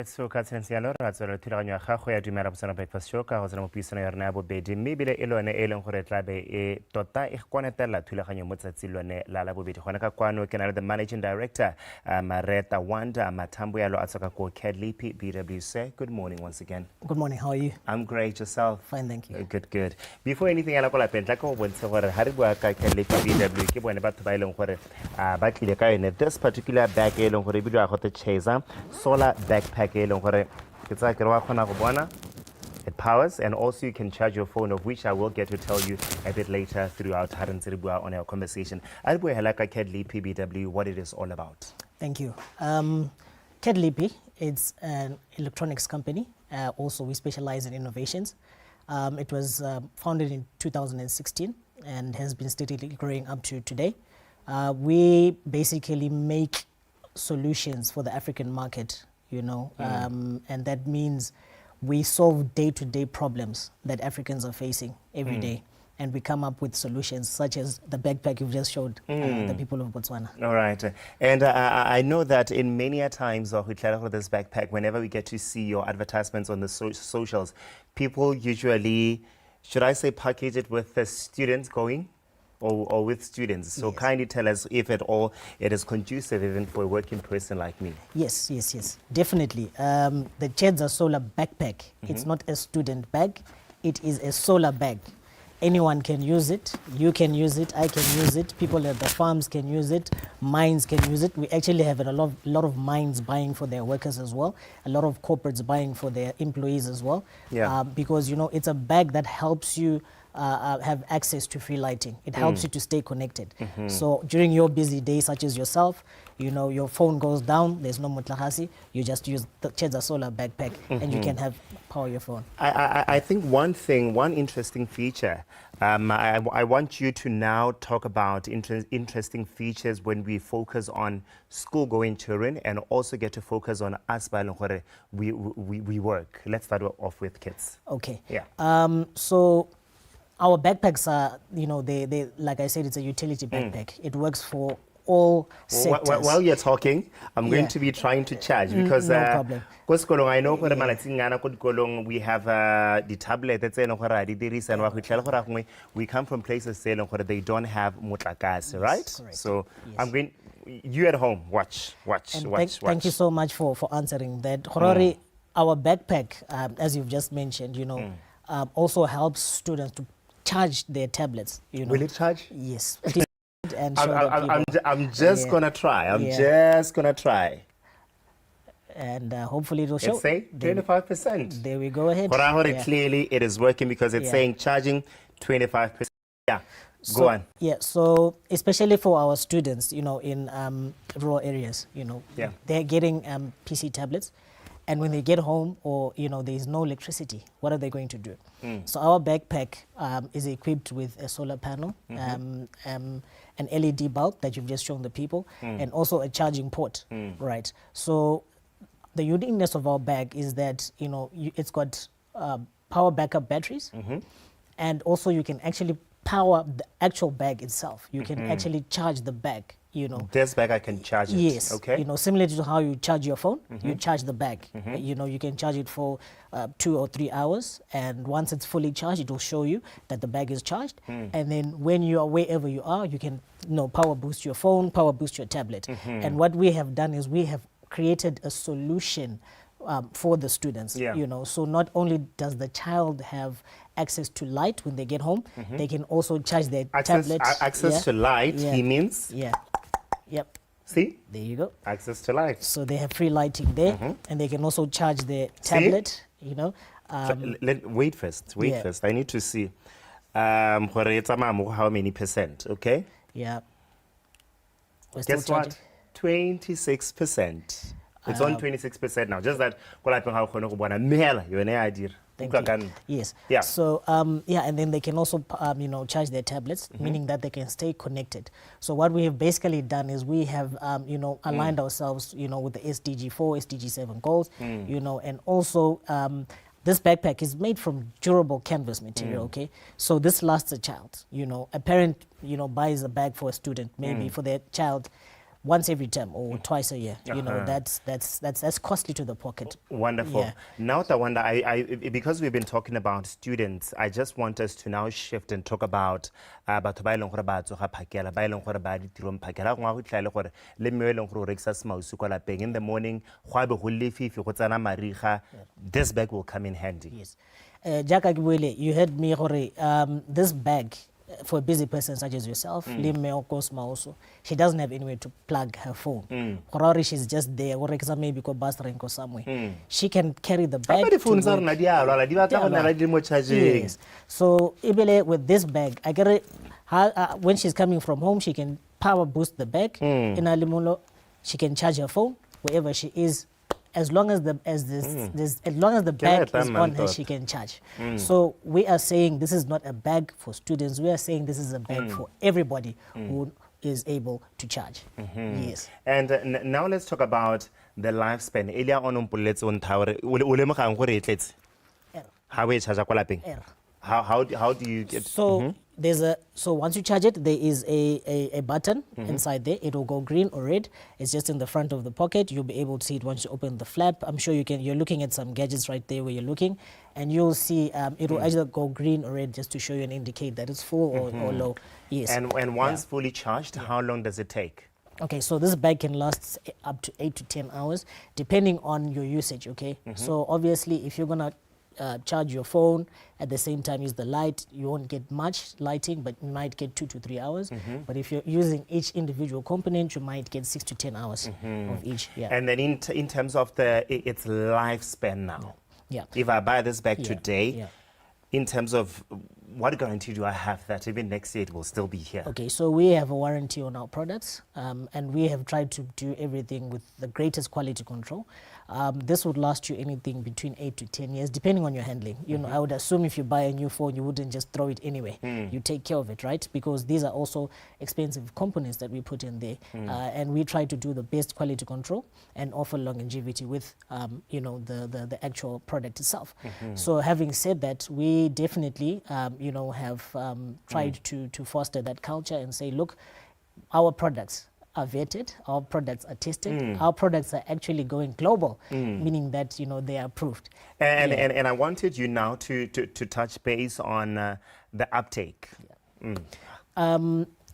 So ka tsentsialo ra tswela thulaganyo ya gago ya dumela botswana breakfast show ka go tsena mo puisano ya rena ya bobedi mme ebile e lone e leng gore tla be e tota e konetela thulaganyo mo tsatsi lone la la bobedi gona ka kwano ke na le the managing director Mareta Wanda Matambo yalo a tsaka ko Kedlipi BWC. Good morning once again. Good morning, how are you? I'm great, yourself? Fine, thank you. Good. Before anything ela kola pentla ka go bontsha gore ha re bua ka Kedlipi BW ke bone batho ba ileng gore ba tlile ka yone this particular bag e leng gore bidwa go te Chaser solar backpack. It powers, and also you can charge your phone, of which I will get to tell you a bit later throughout on our conversation. Kedlipi BW, what it is all about. Thank you. Kedlipi, it's an electronics company. Also, we specialize in innovations. It was founded in 2016 and has been steadily growing up to today. We basically make solutions for the African market. And that means we solve day-to-day problems that Africans are facing every day. And we come up with solutions such as the backpack you've just showed the people of Botswana. All right. And I know that in many times with this backpack, whenever we get to see your advertisements on the socials, people usually, should I say, package it with the students going? Or with students. So kindly tell us if at all it is conducive even for a working person like me. Yes, definitely. The Chedza solar backpack, it's not a student bag, it is a solar bag. Anyone can use it, you can use it, I can use it, people at the farms can use it, mines can use it. We actually have a lot of mines buying for their workers as well, a lot of corporates buying for their employees as well. Because it's a bag that helps you have access to free lighting. It helps you to stay connected. So during your busy day, such as yourself, your phone goes down, there's no mutlahasi, you just use the Chedza solar backpack and you can have power your phone. I think one interesting feature, I want you to now talk about interesting features when we focus on school-going children and also get to focus on us we work. Let's start off with kids. Okay. Yeah. So our backpacks are, they like I said, it's a utility backpack. It works for all sectors. While you're talking, I'm going to be trying to charge because no problem. I know for the we have the tablet we come from places where they don't have mutlakas, right? Correct. So I'm going. You at home, watch. Thank you so much for answering that. Horori, our backpack, as you've just mentioned, also helps students to charge their tablets. Will it charge? Yes. And I'm just gonna try. I'm just gonna try. And hopefully it will show. Let's say 25%. There we go ahead. Clearly it is working because it's saying charging 25%. Yeah. Go on. Yeah, so especially for our students, in rural areas, they're getting PC tablets. And when they get home or, there is no electricity, what are they going to do? So our backpack is equipped with a solar panel, an LED bulb that you've just shown the people, and also a charging port, right? So the uniqueness of our bag is that, it's got power backup batteries, and also you can actually power the actual bag itself. You can actually charge the bag, This bag I can charge it. Yes. Okay. Similar to how you charge your phone, you charge the bag. You can charge it for 2 or 3 hours, and once it's fully charged, it will show you that the bag is charged. And then when you are wherever you are, you can power boost your phone, power boost your tablet. And what we have done is we have created a solution for the students. So not only does the child have access to light when they get home, they can also charge their tablet. Access to light, he means? Yep. See? There you go. Access to light. So they have free lighting there, and they can also charge their tablet, wait first. I need to see. How many percent, okay? Yeah. Guess what? 26%. It's on 26% now. Just that, thank you. Yes. Yeah. So and then they can also charge their tablets, meaning that they can stay connected. So what we have basically done is we have aligned ourselves with the SDG 4, SDG 7 goals, and also this backpack is made from durable canvas material. Okay, so this lasts a child. A parent buys a bag for a student, maybe for their child once every term or twice a year. That's costly to the pocket. Wonderful. Yeah. Now, Tawanda, because we've been talking about students, I just want us to now shift and talk about batho ba e leng gore ba tsoga phakela, ba e leng gore ba ditirong phakela. Go ngwa go tlhaele gore le mme e leng gore o rekisa semausu kwa lapeng in the morning go be go lefifi go tsana mariga. This bag will come in handy. Yes. Jaka Kibuele, you heard me gore, this bag for a busy person such as yourself, also, she doesn't have anywhere to plug her phone. She's just there, or maybe go bus rank or somewhere. She can carry the bag. Yes. So with this bag, I get it. When she's coming from home, she can power boost the bag. In Alimulo, she can charge her phone wherever she is. As long as the bag is on her, she can charge. So we are saying this is not a bag for students. We are saying this is a bag for everybody who is able to charge. Yes. And now let's talk about the lifespan. Earlier on, how do you get? So so once you charge it, there is a button inside there. It will go green or red. It's just in the front of the pocket. You'll be able to see it once you open the flap. I'm sure you're looking at some gadgets right there where you're looking, and you'll see it will either go green or red just to show you and indicate that it's full or low. Yes. And once fully charged, how long does it take? Okay, so this bag can last up to 8 to 10 hours depending on your usage. Okay, so obviously if you're gonna charge your phone at the same time use the light, you won't get much lighting, but you might get 2 to 3 hours. But if you're using each individual component, you might get 6 to 10 hours of each. And then in terms of its lifespan now, if I buy this bag today, in terms of what guarantee do I have that even next year it will still be here? Okay, so we have a warranty on our products, and we have tried to do everything with the greatest quality control. This would last you anything between 8 to 10 years, depending on your handling. I would assume if you buy a new phone, you wouldn't just throw it anyway. You take care of it, right? Because these are also expensive components that we put in there. And we try to do the best quality control and offer longevity with, the actual product itself. So having said that, we definitely, have tried to foster that culture and say, look, our products are vetted, our products are tested, our products are actually going global, meaning that, you know, they are approved. And I wanted you now to touch base on the uptake.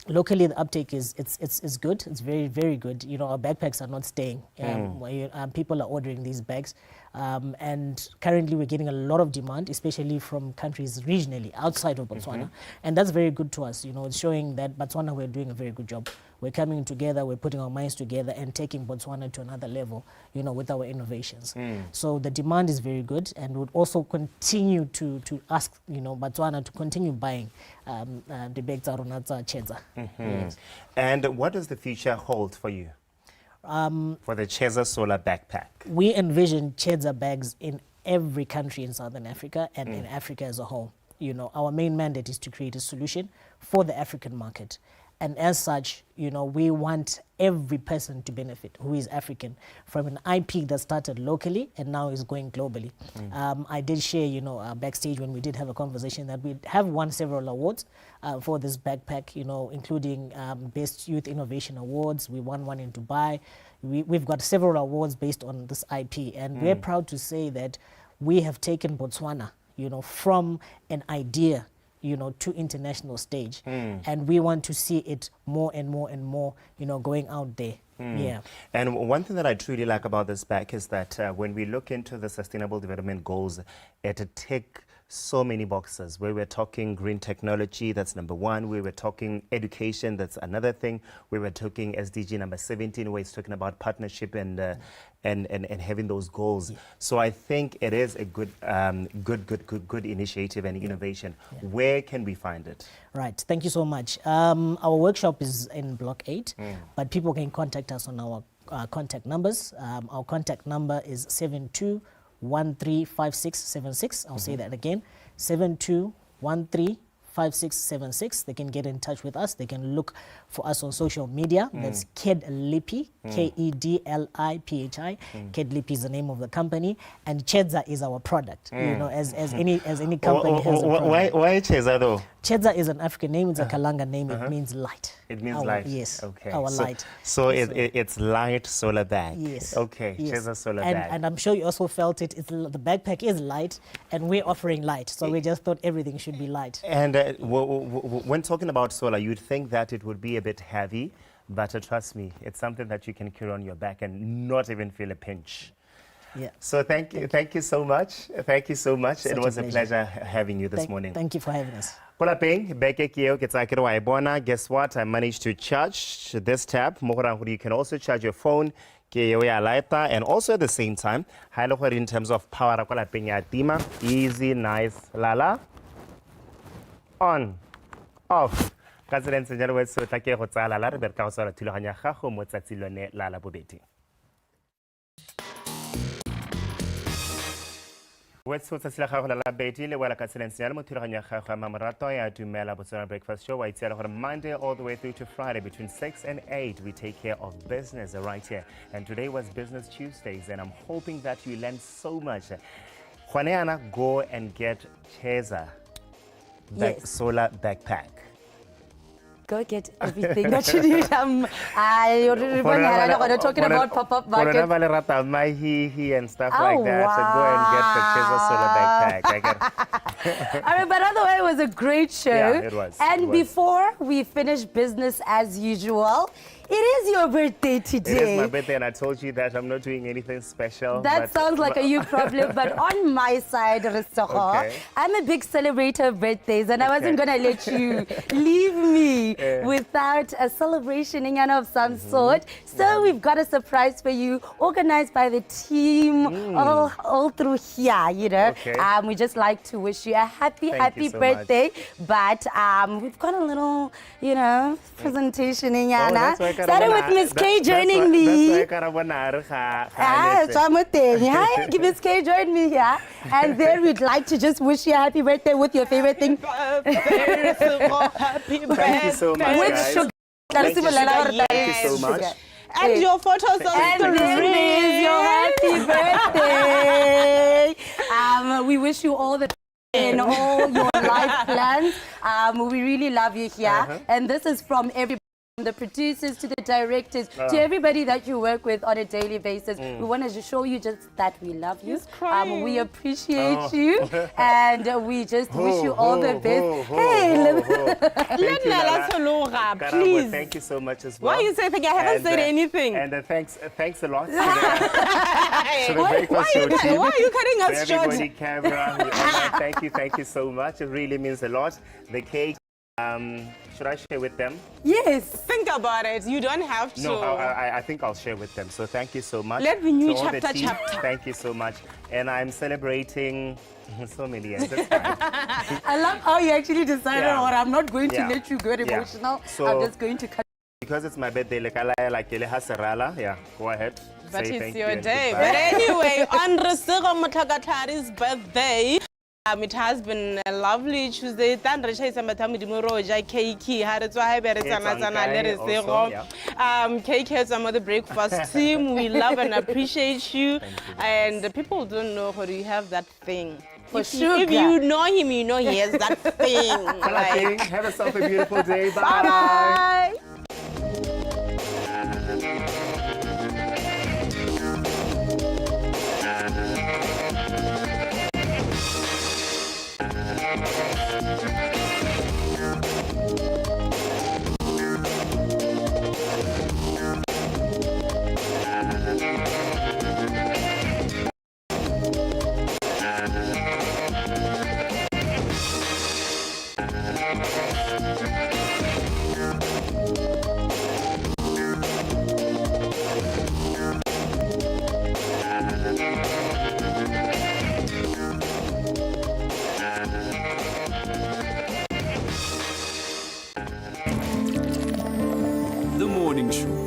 Locally, the uptake is good. It's very, very good. You know, our backpacks are not staying. People are ordering these bags. And currently we're getting a lot of demand, especially from countries regionally outside of Botswana. And that's very good to us. You know, it's showing that Botswana, we're doing a very good job. We're coming together, we're putting our minds together and taking Botswana to another level, you know, with our innovations. So the demand is very good, and we'll also continue to ask, you know, Botswana to continue buying the bags Arunatsa Cheza. Yes. And what does the future hold for you? For the Cheza Solar Backpack? We envision Cheza bags in every country in Southern Africa and in Africa as a whole. You know, our main mandate is to create a solution for the African market. And as such, you know, we want every person to benefit who is African from an IP that started locally and now is going globally. I did share, you know, backstage when we did have a conversation that we have won several awards for this backpack, you know, including Best Youth Innovation Awards. We won one in Dubai. We've got several awards based on this IP, and we're proud to say that we have taken Botswana, you know, from an idea, you know, to international stage. And we want to see it more and more and more, you know, going out there. Yeah. And one thing that I truly like about this bag is that when we look into the Sustainable Development Goals, it tick so many boxes. Where we're talking green technology, that's number 1. We were talking education, that's another thing. We were talking SDG number 17, where it's talking about partnership and having those goals. So I think it is a good initiative and innovation. Where can we find it? Right, thank you so much. Our workshop is in Block 8, but people can contact us on our contact numbers. Our contact number is 72135676. I'll say that again, 72135676. They can get in touch with us. They can look for us on social media. That's KEDLIPI, KEDLIPHI. KEDLIPI is the name of the company, and Cheza is our product. You know, as any company has a product. Why Cheza though? Cheza is an African name. It's a Kalanga name. It means light. It means light. Yes. Okay. Our light. So it's light solar bag. Yes. Okay. Yes. Cheza solar bag. And I'm sure you also felt it. The backpack is light, and we're offering light. So we just thought everything should be light. And when talking about solar, you'd think that it would be a bit heavy, but trust me, it's something that you can carry on your back and not even feel a pinch. Yeah. So thank you so much. Thank you so much. Such it was a pleasure having you this morning. Thank you for having us. Guess what? I managed to charge this tab. You can also charge your phone. And also at the same time, in terms of power, easy, nice, lala, on, off. President Senjalo so take go tsala la re berka go tsala thulaganya gago mo tsatsing la la bobedi. Wetso tsatsing la gago la la bobedi le wela ka President Senjalo mo thulaganya gago ma morato ya dumela Botswana Breakfast Show. Wa itse gore Monday all the way through to Friday between 6 and 8 we take care of business right here. And today was Business Tuesdays, and I'm hoping that you learned so much. Juaneana, go and get Cheza solar backpack. Go get everything that you need. You're talking about pop-up market. He and stuff like that. So go and get the Cheza solar backpack. I mean, but otherwise, it was a great show. Yeah, it was. And before we finish business as usual, it is your birthday today. It is my birthday, and I told you that I'm not doing anything special. That sounds like a you problem, but on my side, Ristoho, I'm a big celebrator of birthdays, and I wasn't going to let you leave me without a celebration of some sort. So we've got a surprise for you, organized by the team all through here, you know. We just like to wish you a happy birthday, but we've got a little, you know, presentation in Yana. Starting with Miss K joining me. Hi, Miss K joined me here. And then we'd like to just wish you a happy birthday with your favorite thing. Happy birthday. Thank you so much, with guys. sugar. Thank you so much. And your photos on and screen. Is your happy birthday. We wish you all the in all your life plans. We really love you here. And this is from everybody. the producers to the directors, to everybody that you work with on a daily basis. We want to show you just that we love you. We appreciate you, and we just wish you all the best. Please. Thank you so much as well. Why you say thank you? I haven't said anything. And thanks a lot. Why are you cutting us short? Everybody, camera, whoever, thank you so much. It really means a lot. The cake. Should I share with them? Yes. Think about it. You don't have to. No, I think I'll share with them. So thank you so much. Let me new to all the chapter. Thank you so much. And I'm celebrating so many years. That's fine. I love how you actually decided, or I'm not going to let you get emotional. So, I'm just going to cut. Because it's my birthday, like go ahead. But Say it's your day. Goodbye. But anyway, on Resego Mutakatlari's birthday, it has been a lovely Tuesday. Keiki has some of the breakfast team. We love and appreciate you. And people don't know how you have that thing. If you know him, you know he has that thing. Like, have yourself a beautiful day. Bye. Bye. The Morning Show.